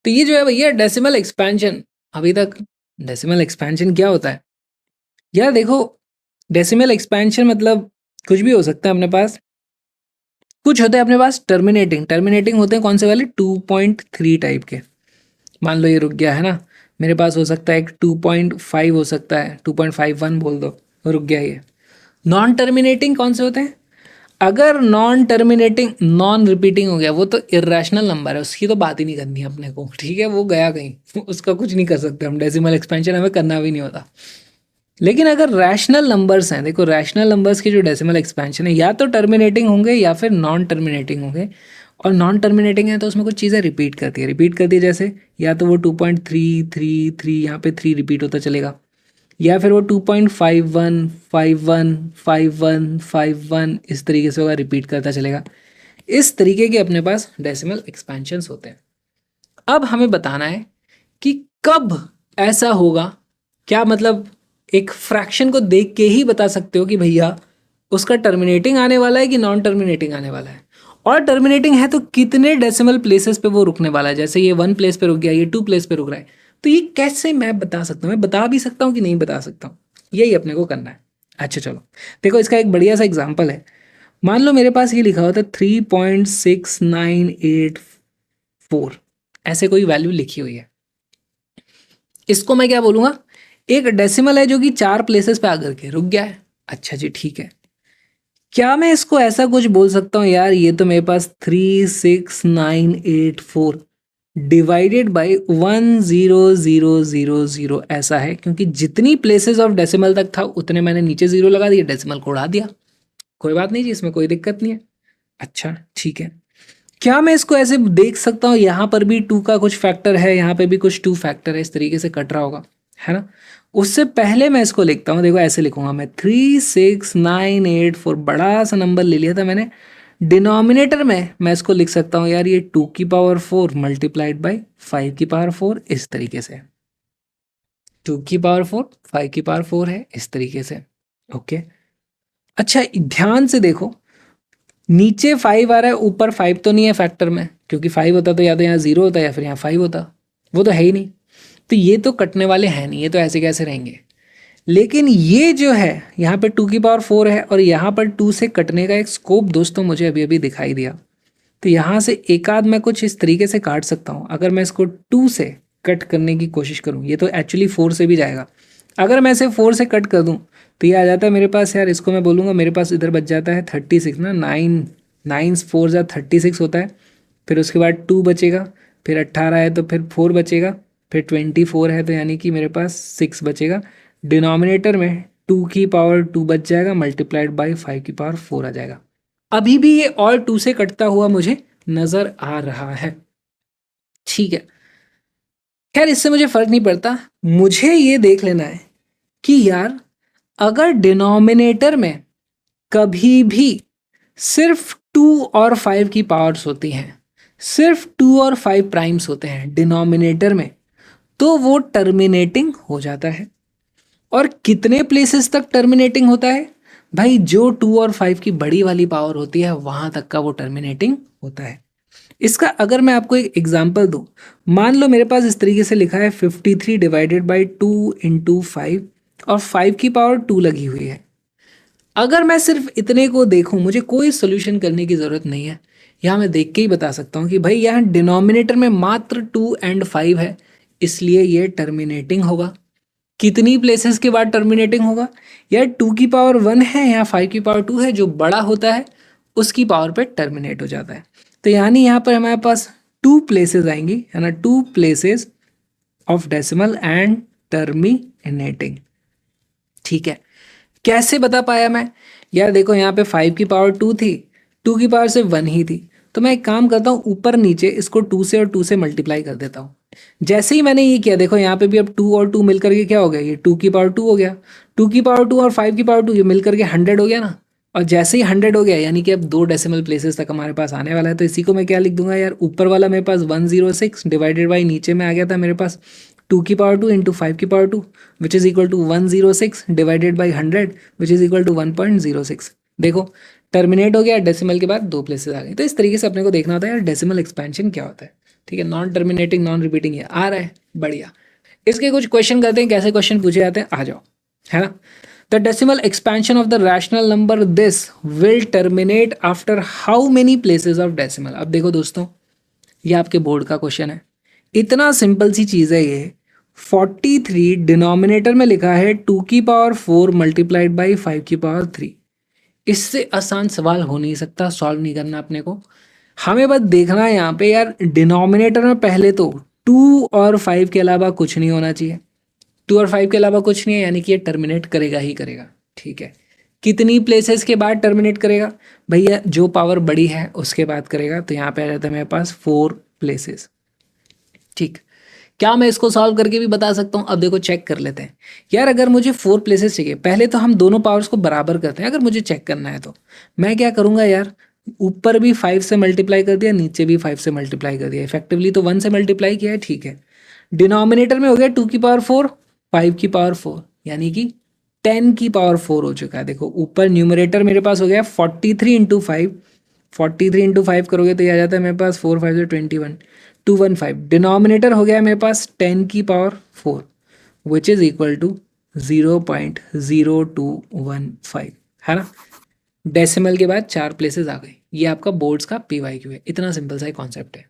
तो ये जो है भैया डेसिमल एक्सपेंशन। अभी तक डेसिमल एक्सपेंशन क्या होता है यार? देखो, डेसिमल एक्सपेंशन मतलब कुछ भी हो सकता है अपने पास। कुछ होते हैं अपने पास टर्मिनेटिंग होते हैं, कौन से वाले, 2.3 टाइप के। मान लो ये रुक गया है ना, मेरे पास हो सकता है एक 2.5 हो सकता है, 2.51 बोल दो, रुक गया ये। नॉन टर्मिनेटिंग कौन से होते हैं? अगर नॉन टर्मिनेटिंग नॉन रिपीटिंग हो गया, वो तो इरेशनल नंबर है, उसकी तो बात ही नहीं करनी है अपने को। ठीक है, वो गया कहीं उसका कुछ नहीं कर सकते हम, डेसिमल एक्सपेंशन हमें करना भी नहीं होता। लेकिन अगर रैशनल नंबर्स हैं, देखो रैशनल नंबर्स की जो डेसिमल एक्सपेंशन है या तो टर्मिनेटिंग होंगे या फिर नॉन टर्मिनेटिंग होंगे। और नॉन टर्मिनेटिंग है तो उसमें कुछ चीज़ें रिपीट करती है जैसे या तो वो 2.333 यहाँ पे 3 रिपीट होता चलेगा, या फिर वो 2.51 51 51 51 इस तरीके से होगा, रिपीट करता चलेगा। इस तरीके के अपने पास डेसिमल एक्सपेंशंस होते हैं। अब हमें बताना है कि कब ऐसा होगा, क्या मतलब एक फ्रैक्शन को देख के ही बता सकते हो कि भैया उसका टर्मिनेटिंग आने वाला है कि नॉन टर्मिनेटिंग आने वाला है, और टर्मिनेटिंग है तो कितने डेसिमल प्लेसेस पे वो रुकने वाला है। जैसे ये 1 प्लेस पे रुक गया, ये 2 प्लेस पे रुक रहा है, तो ये कैसे मैं बता सकता हूँ? मैं बता भी सकता हूँ कि नहीं बता सकता हूँ, यही अपने को करना है। अच्छा चलो देखो, इसका एक बढ़िया सा एग्जाम्पल है। मान लो मेरे पास ये लिखा होता है 3.6984, ऐसे कोई वैल्यू लिखी हुई है। इसको मैं क्या बोलूँगा, एक डेसिमल है जो कि 4 प्लेसेस पे आकर के रुक गया है। अच्छा जी ठीक है, क्या मैं इसको ऐसा कुछ बोल सकता हूँ, यार ये तो मेरे पास 36984 डिवाइडेड बाई 10000 ऐसा है, क्योंकि जितनी प्लेसेस ऑफ डेसिमल तक था उतने मैंने नीचे 0 लगा दिया, डेसिमल को उड़ा दिया। कोई बात नहीं जी, इसमें कोई दिक्कत नहीं है। अच्छा ठीक है, क्या मैं इसको ऐसे देख सकता हूँ, यहाँ पर भी 2 का कुछ फैक्टर है, यहाँ पे भी कुछ 2 फैक्टर है, इस तरीके से कट रहा होगा, है ना। उससे पहले मैं इसको लिखता हूँ, देखो ऐसे लिखूंगा मैं 36984, बड़ा सा नंबर ले लिया था मैंने। डिनोमिनेटर में मैं इसको लिख सकता हूँ यार, ये 2 की पावर 4 मल्टीप्लाइड बाई 5 की पावर 4, इस तरीके से। 2 की पावर 4 5 की पावर 4 है, इस तरीके से। ओके, अच्छा ध्यान से देखो, नीचे 5 आ रहा है, ऊपर 5 तो नहीं है फैक्टर में, क्योंकि 5 होता तो या तो यहाँ 0 होता या फिर यहाँ 5 होता, वो तो है ही नहीं। तो ये तो कटने वाले हैं नहीं, ये तो ऐसे कैसे रहेंगे। लेकिन ये जो है यहाँ पे 2 की पावर 4 है, और यहाँ पर 2 से कटने का एक स्कोप दोस्तों मुझे अभी अभी दिखाई दिया। तो यहाँ से एक आध मैं कुछ इस तरीके से काट सकता हूँ। अगर मैं इसको 2 से कट करने की कोशिश करूँ, ये तो एक्चुअली 4 से भी जाएगा। अगर मैं इसे 4 से कट कर दूँ तो ये आ जाता है मेरे पास, यार इसको मैं बोलूँगा मेरे पास इधर बच जाता है 36 ना, 9 4 जा 36 होता है। फिर उसके बाद 2 बचेगा, फिर 18 है तो फिर 4 बचेगा, फिर 24 है तो यानी कि मेरे पास 6 बचेगा, डिनोमिनेटर में 2 की पावर 2 बच जाएगा, मल्टीप्लाइड बाई 5 की पावर 4 आ जाएगा। अभी भी ये और 2 से कटता हुआ मुझे नजर आ रहा है, ठीक है। खैर इससे मुझे फर्क नहीं पड़ता, मुझे ये देख लेना है कि यार अगर डिनोमिनेटर में कभी भी सिर्फ 2 और 5 की पावर्स होती हैं, सिर्फ 2 और 5 प्राइम्स होते हैं डिनोमिनेटर में, तो वो टर्मिनेटिंग हो जाता है। और कितने प्लेसेस तक टर्मिनेटिंग होता है भाई? जो 2 और 5 की बड़ी वाली पावर होती है वहां तक का वो टर्मिनेटिंग होता है। इसका अगर मैं आपको एक एग्जांपल दूं, मान लो मेरे पास इस तरीके से लिखा है 53 डिवाइडेड बाई 2 इंटू 5 और 5 की पावर 2 लगी हुई है। अगर मैं सिर्फ इतने को देखूं, मुझे कोई सोल्यूशन करने की ज़रूरत नहीं है, यहाँ मैं देख के ही बता सकता हूँ कि भाई यहाँ डिनोमिनेटर में मात्र 2 एंड 5 है, इसलिए ये टर्मिनेटिंग होगा। कितनी प्लेसेस के बाद टर्मिनेटिंग होगा? यार 2 की पावर 1 है या 5 की पावर 2 है, जो बड़ा होता है उसकी पावर पे टर्मिनेट हो जाता है। तो यानी यहाँ पर हमारे पास 2 प्लेसेस आएंगी, है ना, 2 places of decimal and terminating, ठीक है। कैसे बता पाया मैं? यार देखो यहाँ पे 5 की पावर 2 थी, 2 की पावर सिर्फ 1 ही थी, तो मैं एक काम करता हूँ, ऊपर नीचे इसको 2 से और 2 से मल्टीप्लाई कर देता हूँ। जैसे ही मैंने ये किया, देखो यहाँ पे भी अब 2 और 2 मिलकर के क्या हो गया, ये 2 की पावर 2 हो गया, 2 की पावर 2 और 5 की पावर 2 ये मिलकर के 100 हो गया ना। और जैसे ही 100 हो गया, यानी कि अब 2 डेसिमल प्लेसेस तक हमारे पास आने वाला है, तो इसी को मैं क्या लिख दूंगा यार, ऊपर वाला मेरे पास 106 डिवाइडेड बाई नीचे में आ गया था मेरे पास 2 की पावर 2 इंटू 5 की power 2 which is equal to 106 divided by 100 which is equal to 1.06। देखो टर्मिनेट हो गया, डेसिमल के बाद 2 प्लेसेस आ गए। तो इस तरीके से अपने को देखना होता है यार डेसिमल एक्सपेंशन क्या होता है, ठीक है। नॉन टर्मिनेटिंग, नॉन रिपीटिंग, ये आ रहा है, बढ़िया। इसके कुछ क्वेश्चन करते हैं, कैसे क्वेश्चन पूछे जाते हैं, आ जाओ, है ना। The decimal expansion of the rational number this will terminate after how many places of decimal. अब देखो दोस्तों, ये आपके बोर्ड का क्वेश्चन है, इतना सिंपल सी चीज़ है ये। 43 डिनोमिनेटर में लिखा है 2 की पावर 4 मल्टीप्लाइड बाई 5 की पावर 3। इससे आसान सवाल हो नहीं सकता, सॉल्व नहीं करना अपने को। हमें बस देखना है यहाँ पे यार, डिनोमिनेटर में पहले तो 2 और 5 के अलावा कुछ नहीं होना चाहिए। 2 और 5 के अलावा कुछ नहीं है, यानी कि ये टर्मिनेट करेगा ही करेगा, ठीक है। कितनी प्लेसेस के बाद टर्मिनेट करेगा? भैया जो पावर बड़ी है उसके बाद करेगा, तो यहाँ पे आ जाता है मेरे पास 4 प्लेसेस, ठीक। क्या मैं इसको सॉल्व करके भी बता सकता हूँ? अब देखो चेक कर लेते हैं यार। अगर मुझे 4 प्लेसेस चाहिए, पहले तो हम दोनों पावर्स को बराबर करते हैं। अगर मुझे चेक करना है तो मैं क्या करूँगा यार, ऊपर भी 5 से मल्टीप्लाई कर दिया, नीचे भी 5 से मल्टीप्लाई कर दिया, इफेक्टिवली तो 1 से मल्टीप्लाई किया है, ठीक है। डिनोमिनेटर में हो गया 2 की पावर 4 5 की पावर 4, यानी कि 10 की पावर 4 हो चुका है। देखो ऊपर न्यूमरेटर मेरे पास हो गया 43 इंटू 5, 43 इंटू 5 करोगे तो ये आ जाता है मेरे पास 4 5 से 21 215। डिनोमिनेटर हो गया मेरे पास 10 की power 4 which is equal to 0.0215, है ना। डेसिमल के बाद 4 प्लेसेस आ गए। ये आपका बोर्ड्स का PYQ है, इतना सिंपल सा कॉन्सेप्ट है।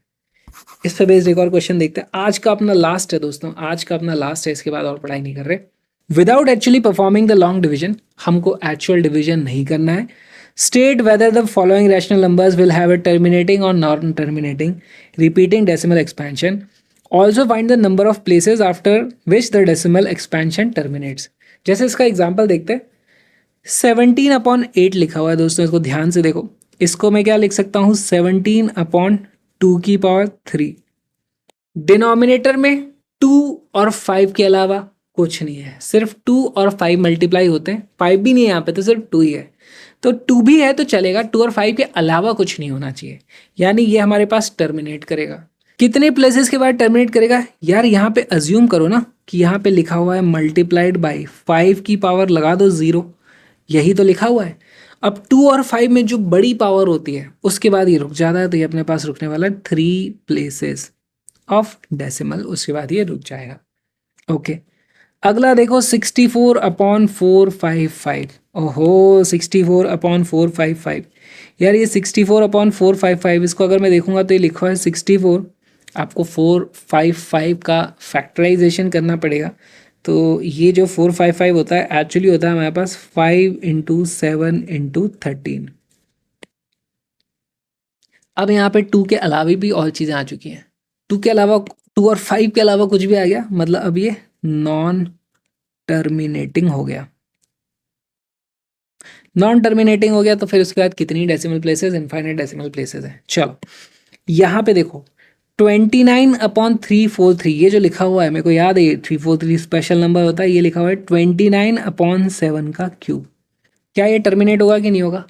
इस पे बेस्ड एक और क्वेश्चन देखते हैं। आज का अपना लास्ट है दोस्तों, आज का अपना लास्ट है, इसके बाद और पढ़ाई नहीं कर रहे। Without actually performing the long division, हमको एक्चुअल डिवीजन नहीं करना है। State whether the following rational numbers will have a terminating or non terminating repeating decimal expansion. Also find the number of places after which the decimal expansion terminates. जैसे इसका example देखते हैं, 17/8 लिखा हुआ है दोस्तों, इसको ध्यान से देखो। इसको मैं क्या लिख सकता हूँ, 17/2 की पावर 3। डिनोमिनेटर में 2 और 5 के अलावा कुछ नहीं है, सिर्फ 2 और 5 मल्टीप्लाई होते हैं, 5 भी नहीं है यहाँ पे, तो सिर्फ 2 ही है। तो 2 भी है तो चलेगा, 2 और 5 के अलावा कुछ नहीं होना चाहिए, यानी ये हमारे पास टर्मिनेट करेगा। कितने प्लेसेस के बाद टर्मिनेट करेगा? यार यहाँ पे अज्यूम करो ना कि यहाँ पे लिखा हुआ है मल्टीप्लाइड बाई 5 की पावर लगा दो 0, यही तो लिखा हुआ है। अब 2 और 5 में जो बड़ी पावर होती है उसके बाद ये रुक जाता है, तो ये अपने पास रुकने वाला है 3 प्लेसेस ऑफ डेसिमल, उसके बाद ये रुक जाएगा। ओके, अगला देखो 64/455। ओहो 64/455, यार ये 64/455, इसको अगर मैं देखूंगा तो ये लिखा है 64, आपको 455 का फैक्टराइजेशन करना पड़ेगा। तो ये जो 455 होता है एक्चुअली होता है हमारे पास 5 इंटू 7 इंटू 13। अब यहाँ पे 2 के अलावा भी और चीज़ें आ चुकी हैं। 2 के अलावा, 2 और 5 के अलावा कुछ भी आ गया, मतलब अब ये नॉन टर्मिनेटिंग हो गया, नॉन टर्मिनेटिंग हो गया, तो फिर उसके बाद कितनी decimal places, infinite decimal places है। चलो यहाँ पे देखो 29/343, ये जो लिखा हुआ है मेरे को याद है 343 स्पेशल नंबर होता है, ये लिखा हुआ है 29/7 का क्यूब। क्या ये टर्मिनेट होगा कि नहीं होगा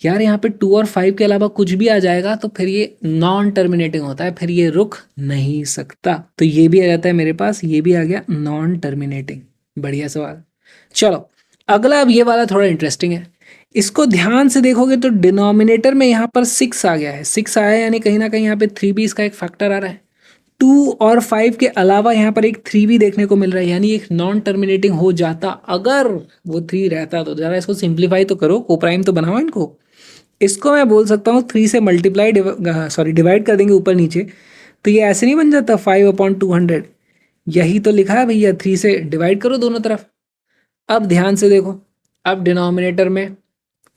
यार? यहाँ पे 2 और 5 के अलावा कुछ भी आ जाएगा तो फिर ये नॉन टर्मिनेटिंग होता है, फिर ये रुक नहीं सकता। तो ये भी आ जाता है मेरे पास, ये भी आ गया नॉन टर्मिनेटिंग। बढ़िया सवाल। चलो अगला, अब ये वाला थोड़ा इंटरेस्टिंग है, इसको ध्यान से देखोगे तो डिनोमिनेटर में यहाँ पर 6 आ गया है, 6 आया है यानी कहीं ना कहीं यहाँ पे 3 भी इसका एक फैक्टर आ रहा है। 2 और 5 के अलावा यहाँ पर एक 3 भी देखने को मिल रहा है, यानी एक नॉन टर्मिनेटिंग हो जाता अगर वो 3 रहता। तो जरा इसको सिंप्लीफाई तो करो, कोप्राइम तो बनाओ इनको। इसको मैं बोल सकता हूँ 3 से मल्टीप्लाई डिवाइड कर देंगे ऊपर नीचे, तो ये ऐसे नहीं बन जाता 5/200। यही तो लिखा है भैया, 3 से डिवाइड करो दोनों तरफ। अब ध्यान से देखो, अब डिनोमिनेटर में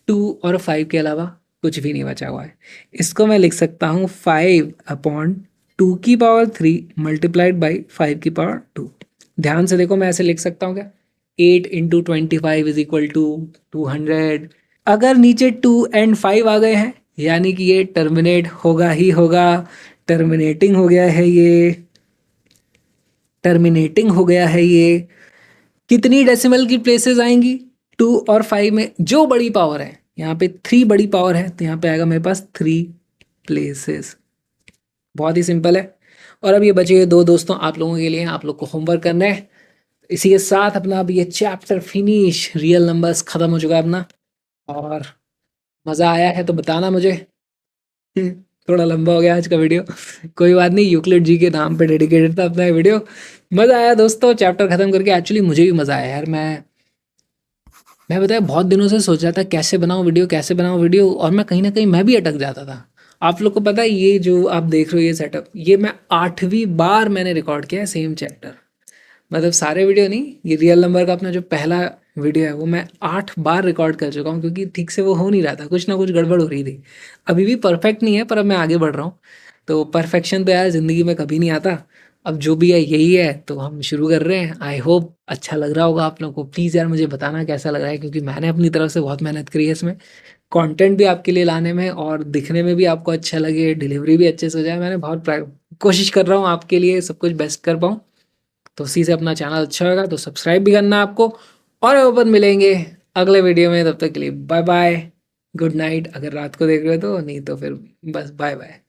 2 और 5 के अलावा कुछ भी नहीं बचा हुआ है। इसको मैं लिख सकता हूँ 5/2 मल्टीप्लाइड बाई 5/2। ध्यान से देखो, मैं ऐसे लिख सकता हूँ क्या, 8 × 25 = 200। अगर नीचे 2 और 5 आ गए हैं यानी कि ये टर्मिनेट होगा ही होगा, टर्मिनेटिंग हो गया है ये, टर्मिनेटिंग हो गया है ये। कितनी डेसिमल की प्लेसेस आएंगी 2 और 5 में? जो बड़ी पावर है, यहाँ पे 3 बड़ी पावर है, तो यहाँ पे आएगा मेरे पास 3 प्लेसेस। बहुत ही सिंपल है। और अब ये बचे हुए 2 दोस्तों आप लोगों के लिए, आप लोग को होमवर्क करना है। इसी के साथ अपना अब ये चैप्टर फिनिश, रियल नंबर्स खत्म हो चुका है अपना। और मज़ा आया है तो बताना मुझे। थोड़ा लंबा हो गया आज का वीडियो, कोई बात नहीं, यूक्लिड जी के नाम पे डेडिकेटेड था अपना ये वीडियो। मज़ा आया दोस्तों चैप्टर ख़त्म करके, एक्चुअली मुझे भी मज़ा आया यार। मैं बताया बहुत दिनों से सोच रहा था कैसे बनाऊँ वीडियो, कैसे बनाऊँ वीडियो, और मैं कहीं ना कहीं मैं भी अटक जाता था। आप लोग को पता है ये जो आप देख रहे हो ये सेटअप, ये मैं 8वीं बार मैंने रिकॉर्ड किया है सेम चैप्टर। मतलब सारे वीडियो नहीं, ये रियल नंबर का अपना जो पहला वीडियो है वो मैं 8 बार रिकॉर्ड कर चुका हूँ, क्योंकि ठीक से वो हो नहीं रहा था, कुछ ना कुछ गड़बड़ हो रही थी। अभी भी परफेक्ट नहीं है, पर अब मैं आगे बढ़ रहा हूँ। तो परफेक्शन तो यार ज़िंदगी में कभी नहीं आता। अब जो भी है यही है, तो हम शुरू कर रहे हैं। आई होप अच्छा लग रहा होगा आप लोगों को। प्लीज़ यार मुझे बताना कैसा लग रहा है, क्योंकि मैंने अपनी तरफ से बहुत मेहनत करी है इसमें, कंटेंट भी आपके लिए लाने में, और दिखने में भी आपको अच्छा लगे, डिलीवरी भी अच्छे से हो जाए। मैंने बहुत कोशिश कर रहा हूँ आपके लिए सब कुछ बेस्ट कर पाऊँ। तो उसी से अपना चैनल अच्छा होगा तो सब्सक्राइब भी करना आपको। और अपन मिलेंगे अगले वीडियो में, तब तक के लिए बाय बाय, गुड नाइट। अगर रात को देख रहे हो तो, नहीं तो फिर बस बाय बाय।